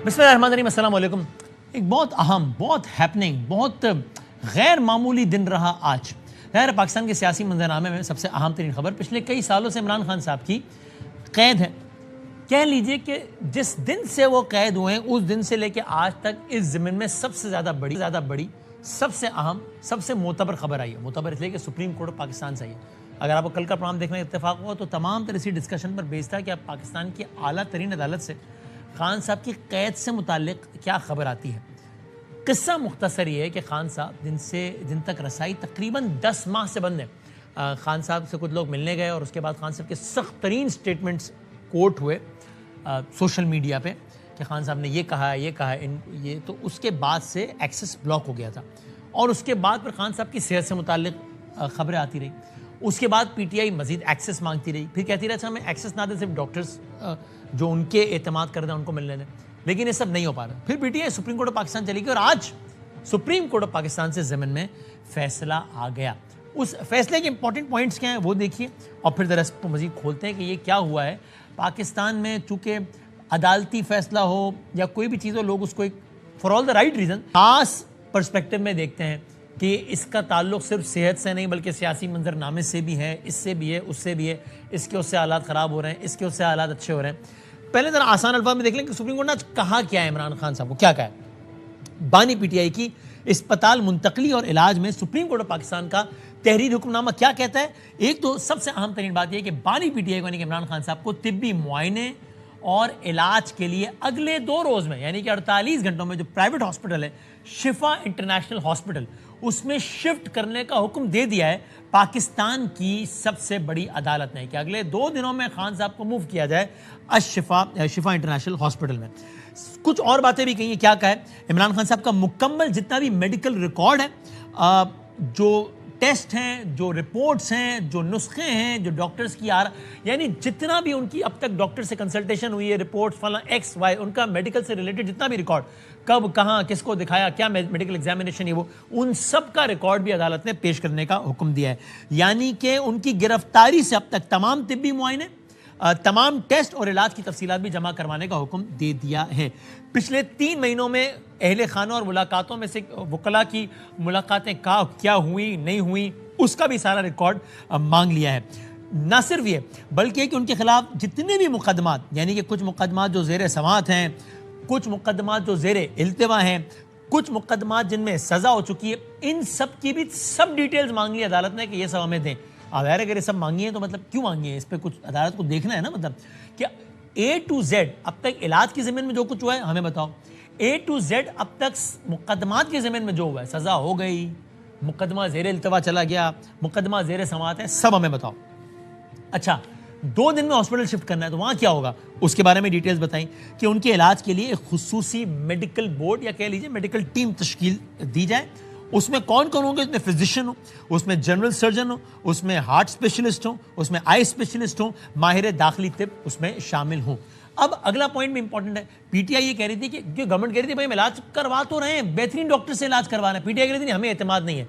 بسم اللہ الرحمن الرحیم، السلام علیکم۔ ایک بہت اہم، بہت ہیپننگ، بہت غیر معمولی دن رہا آج۔ ظاہر پاکستان کے سیاسی منظرنامے میں سب سے اہم ترین خبر پچھلے کئی سالوں سے عمران خان صاحب کی قید ہے۔ کہہ لیجئے کہ جس دن سے وہ قید ہوئے ہیں اس دن سے لے کے آج تک اس زمین میں سب سے زیادہ بڑی، سب سے اہم، سب سے معتبر خبر آئی ہے۔ معتبر اس لیے کہ سپریم کورٹ آف پاکستان سے آئی ہے۔ اگر آپ کو کل کا پروگرام دیکھنے کا اتفاق ہوا تو تمام تر اسی ڈسکشن پر بیس تھا کہ اب پاکستان کی اعلیٰ ترین عدالت سے خان صاحب کی قید سے متعلق کیا خبر آتی ہے۔ قصہ مختصر یہ ہے کہ خان صاحب جن تک رسائی تقریباً 10 ماہ سے بند ہے۔ خان صاحب سے کچھ لوگ ملنے گئے اور اس کے بعد خان صاحب کے سخت ترین سٹیٹمنٹس کوٹ ہوئے سوشل میڈیا پہ کہ خان صاحب نے یہ کہا یہ تو اس کے بعد سے ایکسس بلاک ہو گیا تھا، اور اس کے بعد پھر خان صاحب کی صحت سے متعلق خبریں آتی رہی۔ اس کے بعد پی ٹی آئی مزید ایکسس مانگتی رہی، پھر کہتی رہا اچھا ہمیں ایکسس نہ دیں، صرف ڈاکٹرز جو ان کے اعتماد کردہ ان کو ملنے دیں، لیکن یہ سب نہیں ہو پا رہا۔ پھر پی T I supreme court of Pakistan چلی گئی اور آج سپریم کورٹ آف پاکستان سے ضمن میں فیصلہ آ گیا۔ اس فیصلے کے امپورٹنٹ پوائنٹس کیا ہیں وہ دیکھیے اور پھر ذرا اس کو مزید کھولتے ہیں کہ یہ کیا ہوا ہے۔ پاکستان میں چونکہ عدالتی فیصلہ ہو یا کوئی بھی چیز ہو، لوگ اس کو ایک for all the right reason خاص پرسپیکٹو میں دیکھتے ہیں کہ اس کا تعلق صرف صحت سے نہیں بلکہ سیاسی منظرنامے سے بھی ہے، اس سے بھی ہے، اس سے بھی ہے، اس کے اس سے حالات خراب ہو رہے ہیں، اس کے اس سے حالات اچھے ہو رہے ہیں۔ پہلے ذرا آسان الفاظ میں دیکھ لیں کہ سپریم کورٹ نے آج کہا کیا ہے عمران خان صاحب کو، کیا کہا ہے۔ بانی پی ٹی آئی کی اسپتال منتقلی اور علاج میں سپریم کورٹ آف پاکستان کا تحریری حکم نامہ کیا کہتا ہے۔ ایک تو سب سے اہم ترین بات یہ ہے کہ بانی پی ٹی آئی کو یعنی کہ عمران خان صاحب کو طبی معائنے اور علاج کے لیے اگلے 2 روز میں یعنی کہ 48 گھنٹوں میں جو پرائیویٹ ہاسپٹل ہے شفا انٹرنیشنل ہاسپٹل، اس میں شفٹ کرنے کا حکم دے دیا ہے پاکستان کی سب سے بڑی عدالت نے کہ اگلے 2 دنوں میں خان صاحب کو موو کیا جائے شفا انٹرنیشنل ہاسپٹل میں۔ کچھ اور باتیں بھی کہی ہیں، کیا کہا ہے عمران خان صاحب کا مکمل جتنا بھی میڈیکل ریکارڈ ہے، جو ٹیسٹ ہیں، جو رپورٹس ہیں، جو نسخے ہیں، جو ڈاکٹرز کی یعنی جتنا بھی ان کی اب تک ڈاکٹر سے کنسلٹیشن ہوئی ہے، رپورٹس فلاں ایکس وائی، ان کا میڈیکل سے ریلیٹڈ جتنا بھی ریکارڈ، کب کہاں کس کو دکھایا، کیا میڈیکل ایگزامینیشن ہے، وہ ان سب کا ریکارڈ بھی عدالت نے پیش کرنے کا حکم دیا ہے۔ یعنی کہ ان کی گرفتاری سے اب تک تمام طبی معائنے، تمام ٹیسٹ اور علاج کی تفصیلات بھی جمع کروانے کا حکم دے دیا ہے۔ پچھلے 3 مہینوں میں اہل خانہ اور ملاقاتوں میں سے وکلاء کی ملاقاتیں کیا ہوئی نہیں ہوئی اس کا بھی سارا ریکارڈ مانگ لیا ہے۔ نہ صرف یہ بلکہ کہ ان کے خلاف جتنے بھی مقدمات یعنی کہ کچھ مقدمات جو زیر سماعت ہیں، کچھ مقدمات جو زیر التوا ہیں، کچھ مقدمات جن میں سزا ہو چکی ہے، ان سب کی بھی سب ڈیٹیلز مانگ لی عدالت نے کہ یہ سب ہمیں دیں۔ ظاہر ہے اگر یہ سب مانگی ہیں تو مطلب کیوں مانگی ہیں، اس پہ کچھ عدالت کو دیکھنا ہے نا، مطلب کہ A to Z اب تک علاج کی زمین میں جو کچھ ہوا ہے ہمیں بتاؤ، A to Z اب تک مقدمات کی زمین میں جو ہوا ہے، سزا ہو گئی، مقدمہ زیر التوا چلا گیا، مقدمہ زیر سماعت ہے، سب ہمیں بتاؤ۔ اچھا 2 دن میں ہاسپٹل شفٹ کرنا ہے تو وہاں کیا ہوگا، اس کے بارے میں ڈیٹیلز بتائیں کہ ان کے علاج کے لیے ایک خصوصی میڈیکل بورڈ یا کہہ لیجیے میڈیکل ٹیم تشکیل دی جائے۔ اس میں کون کون ہوں گے، اس میں فزیشین ہوں، اس میں جنرل سرجن ہوں، اس میں ہارٹ اسپیشلسٹ ہوں، اس میں آئی اسپیشلسٹ ہوں، ماہر داخلی طب اس میں شامل ہوں۔ اب اگلا پوائنٹ بھی امپورٹنٹ ہے، پی ٹی آئی یہ کہہ رہی تھی کہ گورنمنٹ کہہ رہی تھی بھائی ہم علاج کروا تو رہے ہیں، بہترین ڈاکٹر سے علاج کروا رہے ہیں، پی ٹی آئی کہہ رہی تھی ہمیں اعتماد نہیں ہے،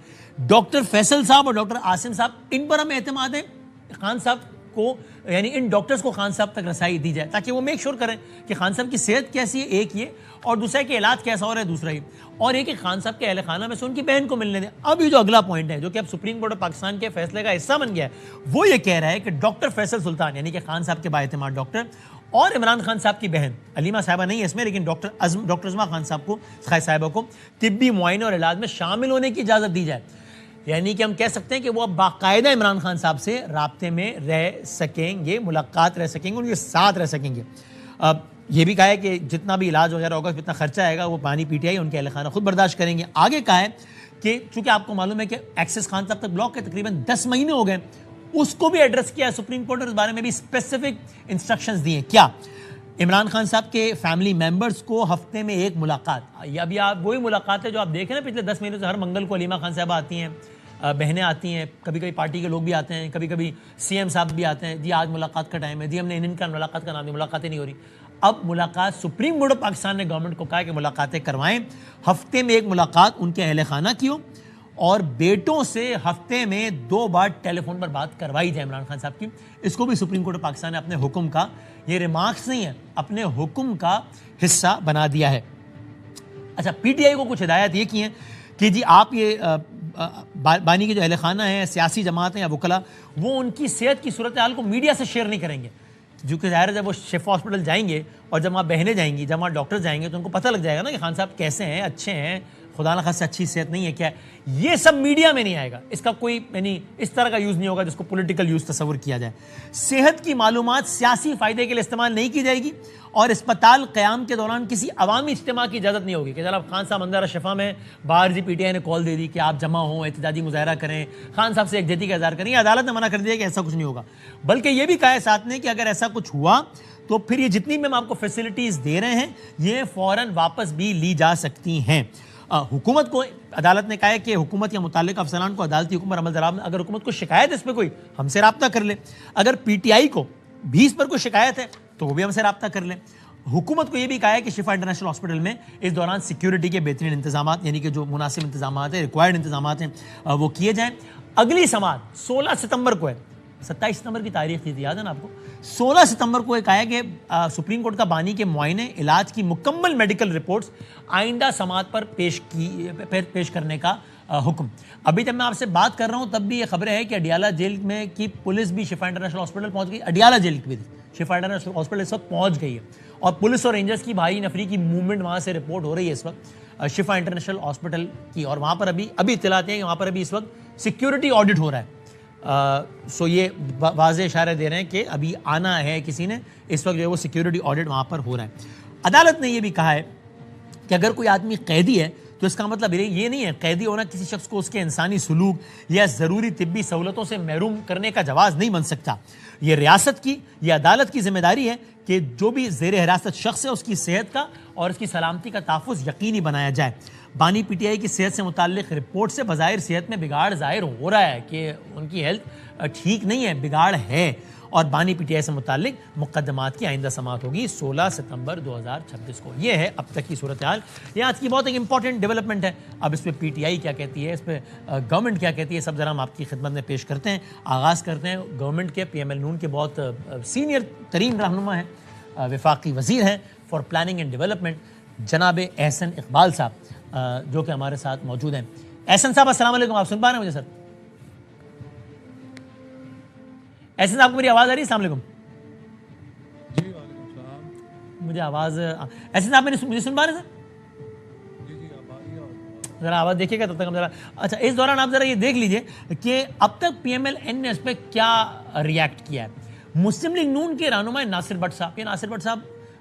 ڈاکٹر فیصل صاحب اور ڈاکٹر عاصم صاحب ان پر ہمیں اعتماد ہے، خان صاحب کو یعنی ان ڈاکٹرز کو خان صاحب تک رسائی دی جائے تاکہ وہ میک شور کریں کہ خان صاحب کی صحت کیسی ہے، ایک یہ، اور دوسرا ہے کہ علاج کیسا ہو رہا ہے، دوسرا یہ، اور ایک کہ خان صاحب کے اہل خانہ میں سے ان کی بہن کو ملنے دیں۔ اب یہ جو اگلا پوائنٹ ہے جو کہ اب سپریم کورٹ آف پاکستان کے فیصلے کا حصہ بن گیا ہے، وہ یہ کہہ رہا ہے کہ ڈاکٹر فیصل سلطان یعنی کہ خان صاحب کے بااعتماد ڈاکٹر اور عمران خان صاحب کی بہن علیمہ صاحبہ نہیں ہے اس میں، لیکن ڈاکٹر عظمیٰ خان صاحبہ کو طبی معائنے اور علاج میں شامل ہونے کی اجازت دی جائے۔ یعنی کہ ہم کہہ سکتے ہیں کہ وہ اب باقاعدہ عمران خان صاحب سے رابطے میں رہ سکیں گے، ملاقات رہ سکیں گے، ان کے ساتھ رہ سکیں گے۔ اب یہ بھی کہا ہے کہ جتنا بھی علاج وغیرہ ہوگا جتنا خرچہ آئے گا وہ بانی پی ٹی آئی ان کے اہل خانہ خود برداشت کریں گے۔ آگے کہا ہے کہ چونکہ آپ کو معلوم ہے کہ ایکسس خان صاحب تک بلاک کے تقریباً 10 مہینے ہو گئے، اس کو بھی ایڈریس کیا ہے سپریم کورٹ اور اس بارے میں بھی اسپیسیفک انسٹرکشنز دیے ہیں۔ کیا عمران خان صاحب کے فیملی ممبرز کو ہفتے میں 1 ملاقات، یا ابھی آپ وہی ملاقات ہے جو آپ دیکھیں نا پچھلے 10 مہینوں سے ہر منگل کو علیمہ خان صاحبہ آتی ہیں، بہنیں آتی ہیں، کبھی کبھی پارٹی کے لوگ بھی آتے ہیں، کبھی کبھی سی ایم صاحب بھی آتے ہیں، جی آج ملاقات کا ٹائم ہے، جی ہم نے ان کا ملاقات کا نام دیا، ملاقاتیں نہیں ہو رہی۔ اب ملاقات سپریم کورٹ آف پاکستان نے گورنمنٹ کو کہا کہ ملاقاتیں کروائیں، ہفتے میں 1 ملاقات ان کے اہل خانہ کی ہو، اور بیٹوں سے ہفتے میں 2 بار ٹیلی فون پر بات کروائی جائے عمران خان صاحب کی. اس کو بھی سپریم کورٹ آف پاکستان نے اپنے حکم کا، یہ ریمارکس نہیں ہے، اپنے حکم کا حصہ بنا دیا ہے. اچھا، پی ٹی آئی کو کچھ ہدایت یہ کی ہیں کہ جی آپ یہ بانی کے جو اہل خانہ ہیں، سیاسی جماعتیں یا وکلا، وہ ان کی صحت کی صورتحال کو میڈیا سے شیئر نہیں کریں گے. جو کہ ظاہر ہے جب وہ شفا ہاسپٹل جائیں گے اور جب وہاں بہنیں جائیں گی، جب وہاں ڈاکٹر جائیں گے، تو ان کو پتہ لگ جائے گا نا کہ خان صاحب کیسے ہیں، اچھے ہیں، خدا نخواستہ اچھی صحت نہیں ہے کیا ہے. یہ سب میڈیا میں نہیں آئے گا، اس کا کوئی یعنی اس طرح کا یوز نہیں ہوگا جس کو پولیٹیکل یوز تصور کیا جائے. صحت کی معلومات سیاسی فائدے کے لیے استعمال نہیں کی جائے گی، اور اسپتال قیام کے دوران کسی عوامی اجتماع کی اجازت نہیں ہوگی کہ جناب خان صاحب منظر شفا میں باہر جی پی ٹی آئی نے کال دے دی کہ آپ جمع ہوں، احتجاجی مظاہرہ کریں، خان صاحب سے یکجہتی کا اظہار کریں. یہ عدالت نے منع کر دیا کہ ایسا کچھ نہیں ہوگا، بلکہ یہ بھی کہا ہے ساتھ نے کہ اگر ایسا کچھ ہوا تو پھر یہ جتنی بھی ہم آپ کو فیسلٹیز دے رہے ہیں یہ فوراً واپس بھی لی جا سکتی ہیں. حکومت کو عدالت نے کہا ہے کہ حکومت یا متعلقہ افسران کو عدالتی حکم پر عمل درآمد، اگر حکومت کو شکایت ہے اس پہ کوئی، ہم سے رابطہ کر لے. اگر پی ٹی آئی کو بھی اس پر کوئی شکایت ہے تو وہ بھی ہم سے رابطہ کر لیں. حکومت کو یہ بھی کہا ہے کہ شفا انٹرنیشنل ہاسپٹل میں اس دوران سیکیورٹی کے بہترین انتظامات، یعنی کہ جو مناسب انتظامات ہیں، ریکوائرڈ انتظامات ہیں، وہ کیے جائیں. اگلی سماعت 16 ستمبر کو ہے. 27 ستمبر کی تاریخ تھی، یاد ہے نا آپ کو. 16 ستمبر کو ایک آیا کہ سپریم کورٹ کا بانی کے معائنے، علاج کی مکمل میڈیکل رپورٹس آئندہ سماعت پر پیش کرنے کا حکم. ابھی جب میں آپ سے بات کر رہا ہوں تب بھی یہ خبریں ہیں کہ اڈیالہ جیل میں کی پولیس بھی شفا انٹرنیشنل ہاسپٹل پہنچ گئی. اڈیالہ جیل کی بھی شفا انٹرنیشنل ہاسپٹل اس وقت پہنچ گئی ہے، اور پولیس اور رینجرز کی بھاری نفری کی موومنٹ وہاں سے رپورٹ ہو رہی ہے اس وقت شفا انٹرنیشنل ہاسپٹل کی. اور وہاں پر ابھی اطلاعات ہیں کہ وہاں پر ابھی اس وقت سیکیورٹی آڈٹ ہو رہا ہے. سو یہ واضح اشارہ دے رہے ہیں کہ ابھی آنا ہے کسی نے، اس وقت جو ہے وہ سیکیورٹی آڈٹ وہاں پر ہو رہا ہے. عدالت نے یہ بھی کہا ہے کہ اگر کوئی آدمی قیدی ہے تو اس کا مطلب یہ نہیں ہے قیدی ہونا کسی شخص کو اس کے انسانی سلوک یا ضروری طبی سہولتوں سے محروم کرنے کا جواز نہیں بن سکتا. یہ ریاست کی، یہ عدالت کی ذمہ داری ہے کہ جو بھی زیر حراست شخص ہے اس کی صحت کا اور اس کی سلامتی کا تحفظ یقینی بنایا جائے. بانی پی ٹی آئی کی صحت سے متعلق رپورٹ سے بظاہر صحت میں بگاڑ ظاہر ہو رہا ہے کہ ان کی ہیلتھ ٹھیک نہیں ہے، بگاڑ ہے، اور بانی پی ٹی آئی سے متعلق مقدمات کی آئندہ سماعت ہوگی 16 ستمبر 2026 کو. یہ ہے اب تک کی صورتحال. یہ آج کی بہت ایک امپورٹنٹ ڈیولپمنٹ ہے. اب اس پہ پی ٹی آئی کیا کہتی ہے، اس پہ گورنمنٹ کیا کہتی ہے، سب ذرا ہم آپ کی خدمت میں پیش کرتے ہیں. آغاز کرتے ہیں گورنمنٹ کے، پی ایم ایل نون کے بہت سینئر ترین رہنما ہیں، وفاقی وزیر ہیں فار پلاننگ اینڈ ڈیولپمنٹ، جناب احسن اقبال صاحب، جو کہ ہمارے ساتھ موجود ہیں. احسن صاحب السلام علیکم، آپ سن پا رہے ہیں مجھے؟ سر احسن صاحب کو میری آواز آ رہی ہے؟ السلام علیکم. جی وعلیکم السلام. مجھے آواز احسن صاحب مجھے سن پا رہے ہیں سر؟ جی آپ آ رہی ہے، ذرا آواز دیکھیے گا تب تک ہم ذرا. اچھا، اس دوران آپ ذرا یہ دیکھ لیجئے کہ اب تک پی ایم ایل این نے اس پہ کیا ریئیکٹ کیا ہے. مسلم لیگ نون کے رہنما ناصر بٹ صاحب، یہ ناصر بٹ صاحب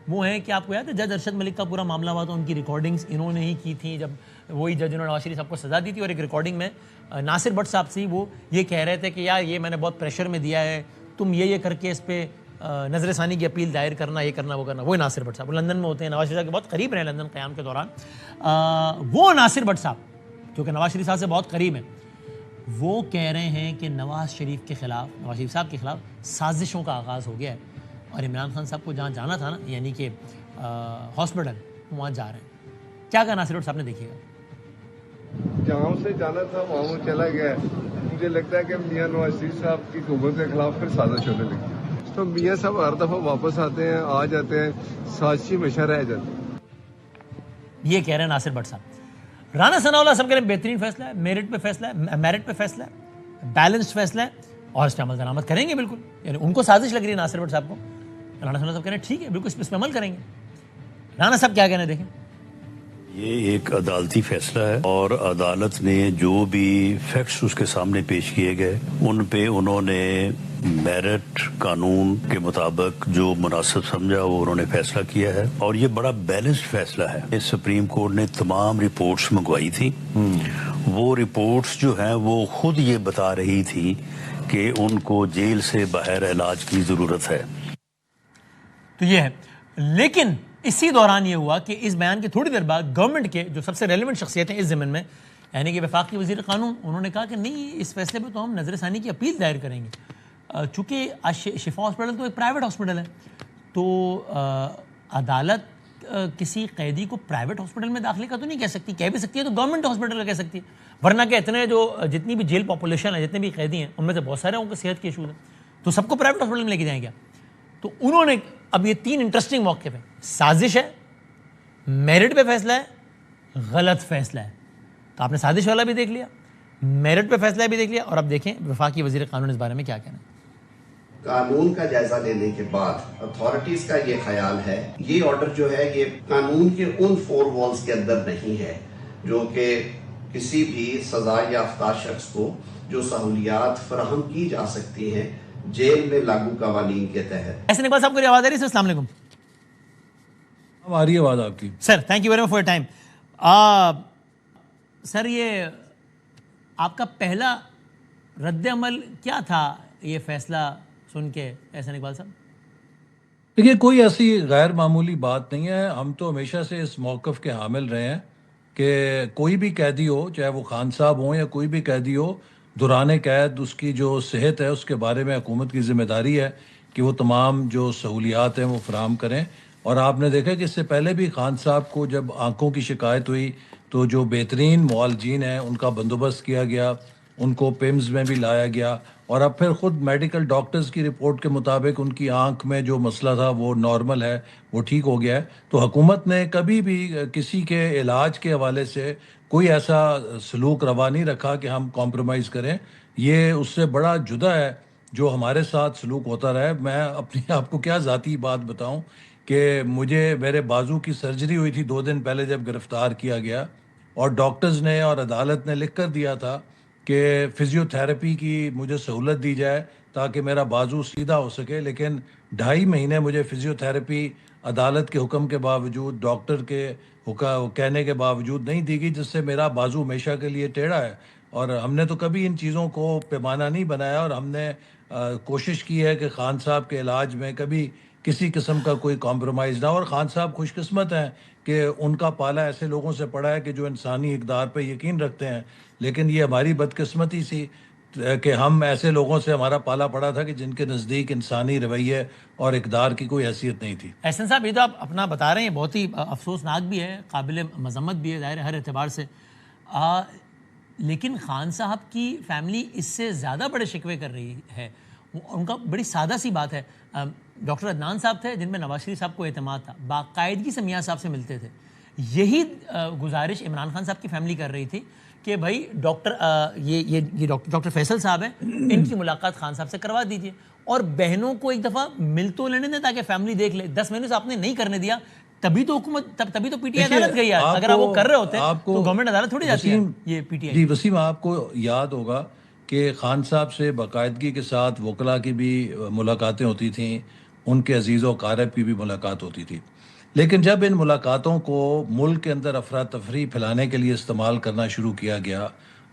وہ ہیں کہ آپ کو یاد ہے جج ارشد ملک کا پورا معاملہ ہوا تو ان کی ریکارڈنگز انہوں نے ہی کی تھیں، جب وہی جج انہوں نے نواز شریف صاحب کو سزا دی تھی. اور ایک ریکارڈنگ میں ناصر بٹ صاحب سے وہ یہ کہہ رہے تھے کہ یار یہ میں نے بہت پریشر میں دیا ہے، تم یہ کر کے اس پہ نظر ثانی کی اپیل دائر کرنا، یہ کرنا وہ کرنا. وہی ناصر بٹ صاحب وہ لندن میں ہوتے ہیں، نواز شریف صاحب کے بہت قریب رہے لندن قیام کے دوران. وہ ناصر بٹ صاحب جو کہ نواز شریف صاحب سے بہت قریب ہیں، وہ کہہ رہے ہیں کہ نواز شریف کے خلاف، نواز شریف صاحب کے خلاف سازشوں کا آغاز ہو گیا ہے، اور عمران خان صاحب کو جہاں جانا تھا نا، یعنی کہ ہاسپٹل، وہاں جا رہے ہیں. کیا کہا ناصر بٹ صاحب نے؟ دیکھیے گا. جہاں سے جانا تھا وہاں وہ چلا گیا. مجھے لگتا ہے کہ میاں نواز شریف صاحب کی حکومت کے خلاف پھر سازش ہونے لگی. تو میاں صاحب ہر دفعہ واپس آتے ہیں، آ جاتے ہیں، سازشی ہمیشہ رہ جاتے ہیں. یہ کہہ رہے ہیں ناصر بٹ صاحب. رانا ثناء اللہ صاحب کہہ رہے ہیں بہترین فیصلہ ہے، میرٹ پہ فیصلہ ہے، میرٹ پہ فیصلہ ہے، بیلنسڈ فیصلہ ہے، اور اس پہ عمل درآمد کریں گے. بالکل، یعنی ان کو سازش لگ رہی ہے ناصر بٹ صاحب کو. رانا ثناء اللہ صاحب کہہ رہے ہیں ٹھیک ہے، بالکل اس پہ عمل کریں گے. رانا صاحب کیا کہنا ہے دیکھیں. یہ ایک عدالتی فیصلہ ہے، اور عدالت نے جو بھی فیکٹس اس کے سامنے پیش کیے گئے ان پہ انہوں نے میرٹ قانون کے مطابق جو مناسب سمجھا وہ انہوں نے فیصلہ کیا ہے. اور یہ بڑا بیلنسڈ فیصلہ ہے. سپریم کورٹ نے تمام رپورٹس منگوائی تھی. وہ رپورٹس جو ہیں وہ خود یہ بتا رہی تھی کہ ان کو جیل سے باہر علاج کی ضرورت ہے. تو یہ ہے. لیکن اسی دوران یہ ہوا کہ اس بیان کے تھوڑی دیر بعد گورنمنٹ کے جو سب سے ریلیونٹ شخصیتیں اس ضمن میں، یعنی کہ وفاقی وزیر قانون، انہوں نے کہا کہ نہیں، اس فیصلے پہ تو ہم نظر ثانی کی اپیل دائر کریں گے. چونکہ شفا ہاسپٹل تو ایک پرائیویٹ ہاسپٹل ہے، تو عدالت کسی قیدی کو پرائیویٹ ہاسپٹل میں داخلے کا تو نہیں کہہ سکتی, کہہ بھی سکتی ہے تو گورنمنٹ ہاسپٹل کا کہہ سکتی ہے, ورنہ کہ اتنے جو جتنی بھی جیل پاپولیشن ہے, جتنے بھی قیدی ہیں, ان میں سے بہت سارے ان کو صحت کے ایشوز ہیں, تو سب کو پرائیویٹ ہاسپٹل میں لے کے جائیں گے. تو انہوں نے اب یہ 3 انٹرسٹنگ موقف ہیں, سازش ہے, میرٹ پہ فیصلہ ہے, غلط فیصلہ ہے. تو آپ نے سازش والا بھی دیکھ لیا, میرٹ پہ فیصلہ بھی دیکھ لیا, اور اب دیکھیں وفاقی وزیر قانون اس بارے میں کیا کہنا ہے. قانون کا جائزہ لینے کے بعد اتھارٹیز کا یہ خیال ہے یہ آرڈر جو ہے یہ قانون کے ان 4 والز کے اندر نہیں ہے جو کہ کسی بھی سزا یافتہ شخص کو جو سہولیات فراہم کی جا سکتی ہیں جیل میں لاگو قوانین کے تحت. ایسے اقبال صاحب کو آواز آ رہی ہے؟ السلام علیکم ہماری آواز آپ کی. Sir, thank you very much for your time. Sir, یہ آپ کا پہلا رد عمل کیا تھا یہ فیصلہ سن کے احسن اقبال صاحب؟ دیکھیے کوئی ایسی غیر معمولی بات نہیں ہے. ہم تو ہمیشہ سے اس موقف کے حامل رہے ہیں کہ کوئی بھی قیدی ہو, چاہے وہ خان صاحب ہوں یا کوئی بھی قیدی ہو, دوران قید اس کی جو صحت ہے اس کے بارے میں حکومت کی ذمہ داری ہے کہ وہ تمام جو سہولیات ہیں وہ فراہم کریں. اور آپ نے دیکھا کہ اس سے پہلے بھی خان صاحب کو جب آنکھوں کی شکایت ہوئی تو جو بہترین معالجین ہیں ان کا بندوبست کیا گیا, ان کو پیمز میں بھی لایا گیا, اور اب پھر خود میڈیکل ڈاکٹرز کی رپورٹ کے مطابق ان کی آنکھ میں جو مسئلہ تھا وہ نارمل ہے, وہ ٹھیک ہو گیا ہے. تو حکومت نے کبھی بھی کسی کے علاج کے حوالے سے کوئی ایسا سلوک روا نہیں رکھا کہ ہم کمپرومائز کریں. یہ اس سے بڑا جدا ہے جو ہمارے ساتھ سلوک ہوتا رہا ہے. میں اپنی آپ کو کیا ذاتی بات بتاؤں کہ میرے بازو کی سرجری ہوئی تھی 2 دن پہلے جب گرفتار کیا گیا, اور ڈاکٹرز نے اور عدالت نے لکھ کر دیا تھا کہ فزیو تھراپی کی مجھے سہولت دی جائے تاکہ میرا بازو سیدھا ہو سکے. لیکن 2.5 مہینے مجھے فزیو تھراپی عدالت کے حکم کے باوجود, ڈاکٹر کے کہنے کے باوجود نہیں دی گئی, جس سے میرا بازو ہمیشہ کے لیے ٹیڑھا ہے. اور ہم نے تو کبھی ان چیزوں کو پیمانہ نہیں بنایا, اور ہم نے کوشش کی ہے کہ خان صاحب کے علاج میں کبھی کسی قسم کا کوئی کمپرومائز نہ ہو. اور خان صاحب خوش قسمت ہیں کہ ان کا پالا ایسے لوگوں سے پڑا ہے کہ جو انسانی اقدار پہ یقین رکھتے ہیں. لیکن یہ ہماری بدقسمتی سی کہ ہم ایسے لوگوں سے ہمارا پالا پڑا تھا کہ جن کے نزدیک انسانی رویے اور اقدار کی کوئی حیثیت نہیں تھی. احسن صاحب, یہ تو آپ اپنا بتا رہے ہیں, بہت ہی افسوسناک بھی ہے, قابل مذمت بھی ہے ظاہر ہر اعتبار سے, لیکن خان صاحب کی فیملی اس سے زیادہ بڑے شکوے کر رہی ہے. ان کا بڑی سادہ سی بات ہے. ڈاکٹر عدنان صاحب تھے جن میں نواز شریف صاحب کو اعتماد تھا, باقاعدگی سے میاں صاحب سے ملتے تھے. یہی گزارش عمران خان صاحب کی فیملی کر رہی تھی کہ بھائی ڈاکٹر فیصل صاحب ہیں, ان کی ملاقات خان صاحب سے کروا دیجیے, اور بہنوں کو ایک دفعہ مل تو لینے دیں تاکہ فیملی دیکھ لے. 10 مہینے سے آپ نے نہیں کرنے دیا, تبھی تو حکومت تبھی تو پی ٹی آئی عدالت گئی ہے. اگر آپ وہ کر رہے ہوتے تو گورنمنٹ عدالت تھوڑی جاتی ہے یہ پی ٹی آئی. جی وسیم, آپ کو یاد ہوگا کہ خان صاحب سے باقاعدگی کے ساتھ وکلاء کی بھی ملاقاتیں ہوتی تھیں, ان کے عزیز و اقارب کی بھی ملاقات ہوتی تھی. لیکن جب ان ملاقاتوں کو ملک کے اندر افراتفری پھیلانے کے لیے استعمال کرنا شروع کیا گیا,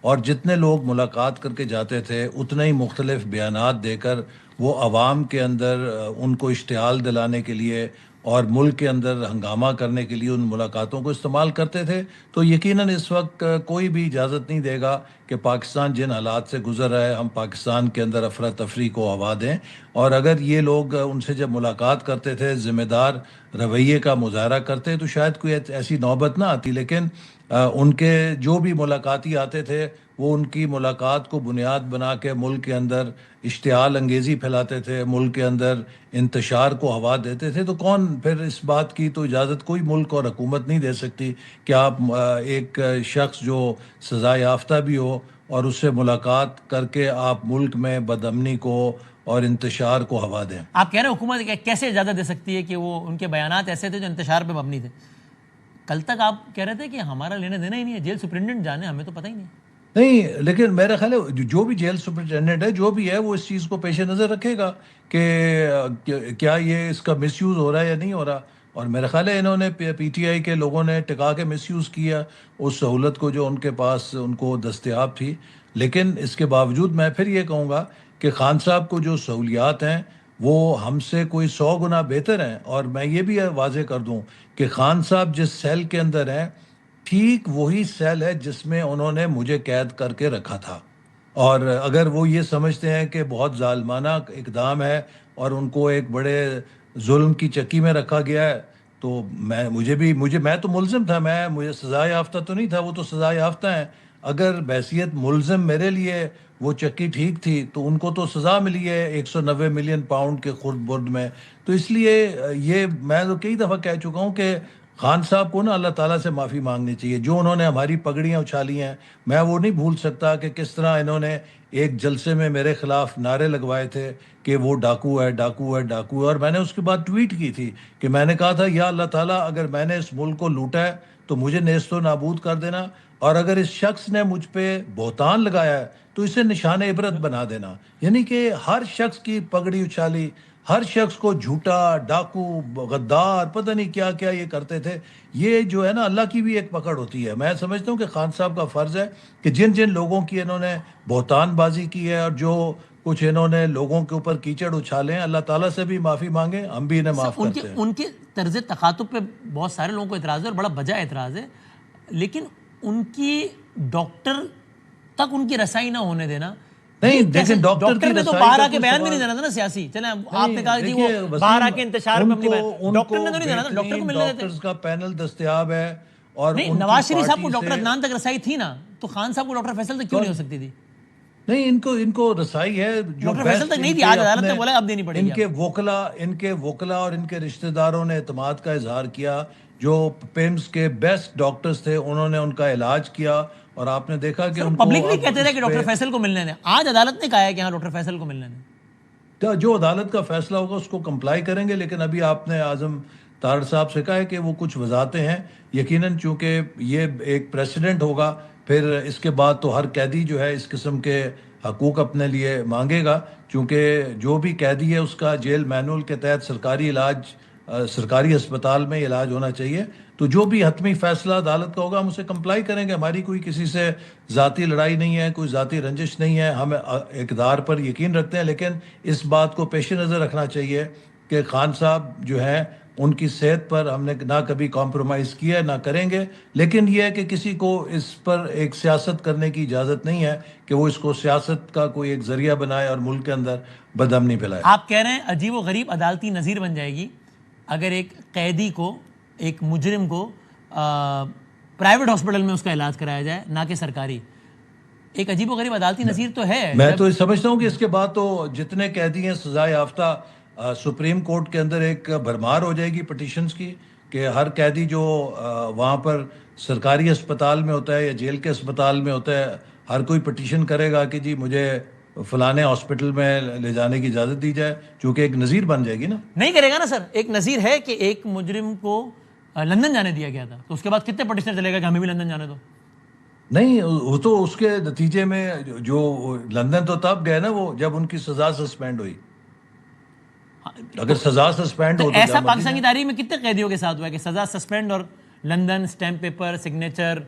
اور جتنے لوگ ملاقات کر کے جاتے تھے اتنے ہی مختلف بیانات دے کر وہ عوام کے اندر ان کو اشتعال دلانے کے لیے اور ملک کے اندر ہنگامہ کرنے کے لیے ان ملاقاتوں کو استعمال کرتے تھے, تو یقیناً اس وقت کوئی بھی اجازت نہیں دے گا کہ پاکستان جن حالات سے گزر رہا ہے ہم پاکستان کے اندر افراتفری کو ہوا دیں. اور اگر یہ لوگ ان سے جب ملاقات کرتے تھے ذمہ دار رویے کا مظاہرہ کرتے تو شاید کوئی ایسی نوبت نہ آتی. لیکن ان کے جو بھی ملاقاتی آتے تھے وہ ان کی ملاقات کو بنیاد بنا کے ملک کے اندر اشتعال انگیزی پھیلاتے تھے, ملک کے اندر انتشار کو ہوا دیتے تھے. تو کون پھر اس بات کی تو اجازت کوئی ملک اور حکومت نہیں دے سکتی کہ آپ ایک شخص جو سزا یافتہ بھی ہو اور اس سے ملاقات کر کے آپ ملک میں بدامنی کو اور انتشار کو ہوا دیں. آپ کہہ رہے ہیں حکومت کیسے اجازت دے سکتی ہے کہ وہ ان کے بیانات ایسے تھے جو انتشار پہ مبنی تھے. کل تک آپ کہہ رہے تھے کہ ہمارا لینے دینا ہی نہیں ہے, جیل سپرنٹینڈنٹ جانے, ہمیں تو پتہ ہی نہیں. لیکن میرا خیال ہے جو بھی جیل سپرنٹینڈنٹ ہے جو بھی ہے وہ اس چیز کو پیش نظر رکھے گا کہ کیا یہ اس کا مس یوز ہو رہا ہے یا نہیں ہو رہا. اور میرا خیال ہے انہوں نے پی ٹی آئی کے لوگوں نے ٹکا کے مس یوز کیا اس سہولت کو جو ان کے پاس ان کو دستیاب تھی. لیکن اس کے باوجود میں پھر یہ کہوں گا کہ خان صاحب کو جو سہولیات ہیں وہ ہم سے کوئی 100 گنا بہتر ہیں. اور میں یہ بھی واضح کر دوں کہ خان صاحب جس سیل کے اندر ہیں ٹھیک وہی سیل ہے جس میں انہوں نے مجھے قید کر کے رکھا تھا. اور اگر وہ یہ سمجھتے ہیں کہ بہت ظالمانہ اقدام ہے اور ان کو ایک بڑے ظلم کی چکی میں رکھا گیا ہے تو میں تو ملزم تھا، مجھے سزا یافتہ تو نہیں تھا، وہ تو سزا یافتہ ہیں. اگر بحیثیت ملزم میرے لیے وہ چکی ٹھیک تھی تو ان کو تو سزا ملی ہے 190 ملین پاؤنڈ کے خرد برد میں. تو اس لیے یہ میں تو کئی دفعہ کہہ چکا ہوں کہ خان صاحب کو نا اللہ تعالیٰ سے معافی مانگنی چاہیے. جو انہوں نے ہماری پگڑیاں اچھالی ہیں، میں وہ نہیں بھول سکتا کہ کس طرح انہوں نے ایک جلسے میں میرے خلاف نعرے لگوائے تھے کہ وہ ڈاکو ہے، ڈاکو ہے، ڈاکو ہے. اور میں نے اس کے بعد ٹویٹ کی تھی کہ میں نے کہا تھا یا اللہ تعالیٰ اگر میں نے اس ملک کو لوٹا ہے تو مجھے نیست و نابود کر دینا، اور اگر اس شخص نے مجھ پہ بہتان لگایا ہے تو اسے نشان عبرت بنا دینا. یعنی کہ ہر شخص کی پگڑی اچھالی، ہر شخص کو جھوٹا، ڈاکو، غدار، پتہ نہیں کیا کیا یہ کرتے تھے. یہ جو ہے نا اللہ کی بھی ایک پکڑ ہوتی ہے. میں سمجھتا ہوں کہ خان صاحب کا فرض ہے کہ جن جن لوگوں کی انہوں نے بہتان بازی کی ہے اور جو کچھ انہوں نے لوگوں کے اوپر کیچڑ اچھالے ہیں، اللہ تعالیٰ سے بھی معافی مانگیں، ہم بھی انہیں معاف کرتے ہیں. ان کے طرز تخاطب پہ بہت سارے لوگوں کو اعتراض ہے اور بڑا بجا اعتراض ہے، لیکن ان کی ڈاکٹر تک ان کی رسائی نہ ہونے دینا. نہیں دیکھیں، ڈاکٹر نے تو باہر آ کے بیان بھی نہیں دینا تھا نا سیاسی. چلیں آپ نے کہا جی وہ باہر آ کے انتشار میں اپنی ڈاکٹر نے تو نہیں دینا تھا، ڈاکٹر کو ملنے دیتے. ڈاکٹرز کا پینل دستیاب ہے. اور نہیں، نواز شریف صاحب کو ڈاکٹر عدنان تک رسائی تھی نا، تو خان صاحب کو ڈاکٹر فیصل تک کیوں نہیں ہو سکتی تھی؟ نہیں، ان کو رسائی ہے. جو ڈاکٹر فیصل تک نہیں تھی، آج عدالت نے بولا اب دینی پڑے گی. ان کے وکلا اور ان کے رشتہ داروں نے اعتماد کا اظہار کیا. جو پیمز کے بیسٹ ڈاکٹرز تھے انہوں نے ان کا علاج کیا، اور آپ نے دیکھا کہ ان کو پبلکلی کہتے تھے کہ ڈاکٹر فیصل کو ملنے دیں. آج عدالت نے کہا ہے کہ ہاں ڈاکٹر فیصل کو ملنے دیں. جو عدالت کا فیصلہ ہوگا اس کو کمپلائی کریں گے. لیکن ابھی آپ نے اعظم طاہر صاحب سے کہا ہے کہ وہ کچھ وضاحتیں ہیں. یقیناً چونکہ یہ ایک پریسیڈنٹ ہوگا، پھر اس کے بعد تو ہر قیدی جو ہے اس قسم کے حقوق اپنے لیے مانگے گا. چونکہ جو بھی قیدی ہے اس کا جیل مینول کے تحت سرکاری ہسپتال میں علاج ہونا چاہیے. تو جو بھی حتمی فیصلہ عدالت کا ہوگا ہم اسے کمپلائی کریں گے. ہماری کوئی کسی سے ذاتی لڑائی نہیں ہے، کوئی ذاتی رنجش نہیں ہے. ہم اقدار پر یقین رکھتے ہیں، لیکن اس بات کو پیش نظر رکھنا چاہیے کہ خان صاحب جو ہیں ان کی صحت پر ہم نے نہ کبھی کمپرومائز کیا، نہ کریں گے. لیکن یہ ہے کہ کسی کو اس پر ایک سیاست کرنے کی اجازت نہیں ہے کہ وہ اس کو سیاست کا کوئی ایک ذریعہ بنائے اور ملک کے اندر بدامنی پھیلائے. آپ کہہ رہے ہیں عجیب و غریب عدالتی نظیر بن جائے گی اگر ایک قیدی کو، ایک مجرم کو پرائیویٹ ہاسپٹل میں اس کا علاج کرایا جائے، نہ کہ سرکاری. ایک عجیب و غریب عدالتی نظیر تو ہے. میں تو سمجھتا ہوں کہ اس کے بعد تو جتنے قیدی ہیں سزا یافتہ، سپریم کورٹ کے اندر ایک بھرمار ہو جائے گی پٹیشنز کی کہ ہر قیدی جو وہاں پر سرکاری اسپتال میں ہوتا ہے یا جیل کے اسپتال میں ہوتا ہے، ہر کوئی پٹیشن کرے گا کہ جی مجھے فلانے ہاسپٹل میں لے جانے کی اجازت دی جائے، چونکہ ایک نظیر بن جائے گی نا. نہیں کرے گا نا سر. ایک نظیر ہے کہ ایک مجرم کو لندن جانے دیا گیا تھا، تو اس کے بعد کتنے پٹیشنر چلے گا کہ ہمیں بھی لندن جانے دو؟ نہیں، وہ تو اس کے نتیجے میں جو لندن تو تب گئے نا وہ جب ان کی سزا سسپینڈ ہوئی. اگر سزا سسپینڈ ہو تو ایسا پاکستان کی تاریخ میں کتنے قیدیوں کے ساتھ ہوا ہے کہ سزا سسپینڈ اور لندن اسٹیمپ پیپر سگنیچر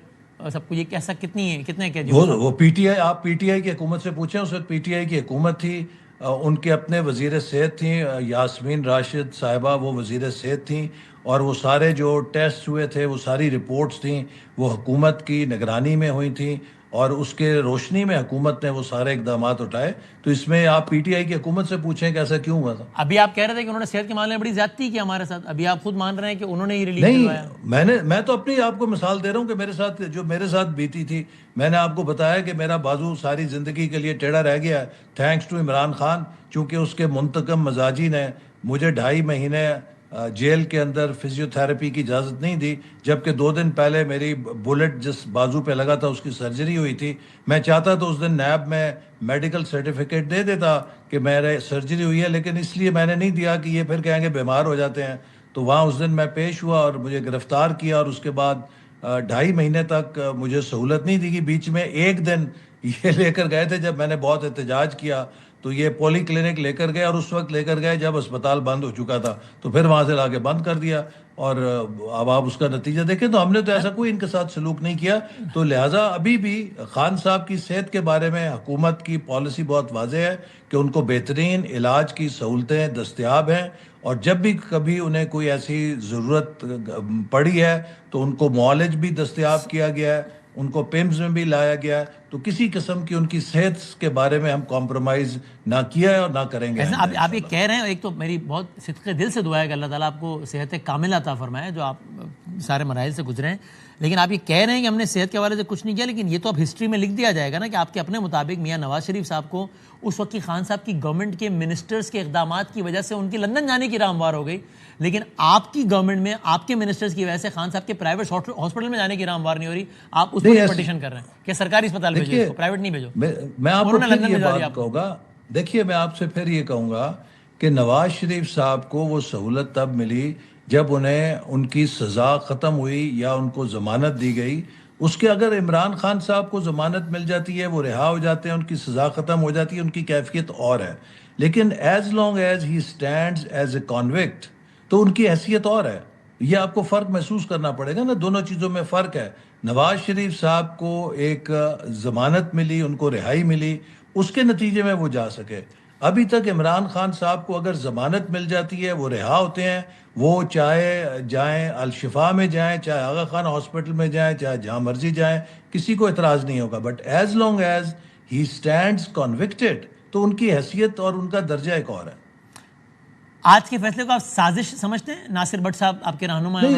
سب کچھ؟ یہ کیسا کتنے قیدی؟ وہ پی ٹی آئی، آپ پی ٹی آئی کی حکومت سے پوچھیں. اس وقت پی ٹی آئی کی حکومت تھی، ان کے اپنے وزیر صحت تھیں یاسمین راشد صاحبہ، وہ وزیر صحت تھیں، اور وہ سارے جو ٹیسٹ ہوئے تھے وہ ساری رپورٹس تھیں، وہ حکومت کی نگرانی میں ہوئی تھیں، اور اس کے روشنی میں حکومت نے وہ سارے اقدامات اٹھائے. تو اس میں آپ پی ٹی آئی کی حکومت سے پوچھیں کہ ایسا کیوں ہوا تھا. ابھی آپ کہہ رہے تھے کہ انہوں نے صحت کے معاملے میں بڑی زیادتی کی ہمارے ساتھ، ابھی آپ خود مان رہے ہیں کہ انہوں نے ہی ریلیز کروایا. نہیں، میں تو اپنی آپ کو مثال دے رہا ہوں کہ میرے ساتھ بیتی تھی. میں نے آپ کو بتایا کہ میرا بازو ساری زندگی کے لیے ٹیڑھا رہ گیا ہے تھینکس ٹو عمران خان، چونکہ اس کے منتقم مزاجی نے مجھے 2.5 مہینے جیل کے اندر فزیو تھراپی کی اجازت نہیں دی، جبکہ 2 دن پہلے میری بلٹ جس بازو پہ لگا تھا اس کی سرجری ہوئی تھی. میں چاہتا تو اس دن نیب میں میڈیکل سرٹیفکیٹ دے دیتا کہ میرے سرجری ہوئی ہے، لیکن اس لیے میں نے نہیں دیا کہ یہ پھر کہیں گے بیمار ہو جاتے ہیں. تو وہاں اس دن میں پیش ہوا اور مجھے گرفتار کیا، اور اس کے بعد 2.5 مہینے تک مجھے سہولت نہیں دی گئی. بیچ میں ایک دن یہ لے کر گئے تھے جب میں نے بہت احتجاج کیا، تو یہ پولی کلینک لے کر گئے، اور اس وقت لے کر گئے جب اسپتال بند ہو چکا تھا، تو پھر وہاں سے لا کے بند کر دیا. اور اب آپ اس کا نتیجہ دیکھیں. تو ہم نے تو ایسا کوئی ان کے ساتھ سلوک نہیں کیا. تو لہٰذا ابھی بھی خان صاحب کی صحت کے بارے میں حکومت کی پالیسی بہت واضح ہے کہ ان کو بہترین علاج کی سہولتیں دستیاب ہیں، اور جب بھی کبھی انہیں کوئی ایسی ضرورت پڑی ہے تو ان کو معالج بھی دستیاب کیا گیا ہے. ان کو پیمز میں بھی لایا گیا ہے. تو کسی قسم کی ان کی صحت کے بارے میں ہم کمپرومائز نہ کیا ہے اور نہ کریں گے. آپ یہ کہہ رہے ہیں, ایک تو میری بہت صدقے دل سے دعا ہے کہ اللہ تعالیٰ آپ کو صحت کاملہ عطا فرمائے, جو آپ سارے مراحل سے گزرے ہیں. لیکن آپ یہ کہہ رہے ہیں کہ ہم نے صحت کے حوالے سے کچھ نہیں کیا, لیکن یہ تو اب ہسٹری میں لکھ دیا جائے گا نا کہ آپ کے اپنے مطابق میاں نواز شریف صاحب کو اس وقت کی خان صاحب کی گورنمنٹ کے منسٹرز کے اقدامات کی وجہ سے ان کی لندن جانے کی راہ ہموار ہو گئی, لیکن آپ کی گورنمنٹ میں آپ کے منسٹرز کی وجہ سے خان صاحب کے پرائیویٹ ہاسپٹل میں جانے کی راہ ہموار نہیں ہو رہی. آپ اس پر پٹیشن کر رہے ہیں کہ سرکاری اسپتال بھیجو, اس کو پرائیویٹ نہیں بھیجو. میں آپ کو پھر یہ بات کہوں گا, دیکھیے میں آپ سے پھر یہ کہوں گا کہ نواز شریف صاحب کو وہ سہولت تب ملی جب انہیں ان کی سزا ختم ہوئی یا ان کو ضمانت دی گئی. اس کے اگر عمران خان صاحب کو ضمانت مل جاتی ہے, وہ رہا ہو جاتے ہیں, ان کی سزا ختم ہو جاتی ہے, ان کی کیفیت اور ہے. لیکن as long as he stands as a convict تو ان کی حیثیت اور ہے. یہ آپ کو فرق محسوس کرنا پڑے گا نا, دونوں چیزوں میں فرق ہے. نواز شریف صاحب کو ایک ضمانت ملی, ان کو رہائی ملی, اس کے نتیجے میں وہ جا سکے. ابھی تک عمران خان صاحب کو اگر ضمانت مل جاتی ہے, وہ رہا ہوتے ہیں, وہ چاہے جائیں الشفا میں جائیں, چاہے آغا خان ہاسپٹل میں جائیں, چاہے جہاں مرضی جائیں, کسی کو اعتراض نہیں ہوگا. But as long as he stands convicted تو ان کی حیثیت اور ان کا درجہ ایک اور ہے. آج کے فیصلے کو آپ سازش سمجھتے ہیں؟ ناصر بٹ صاحب آپ کے رہنما ہیں,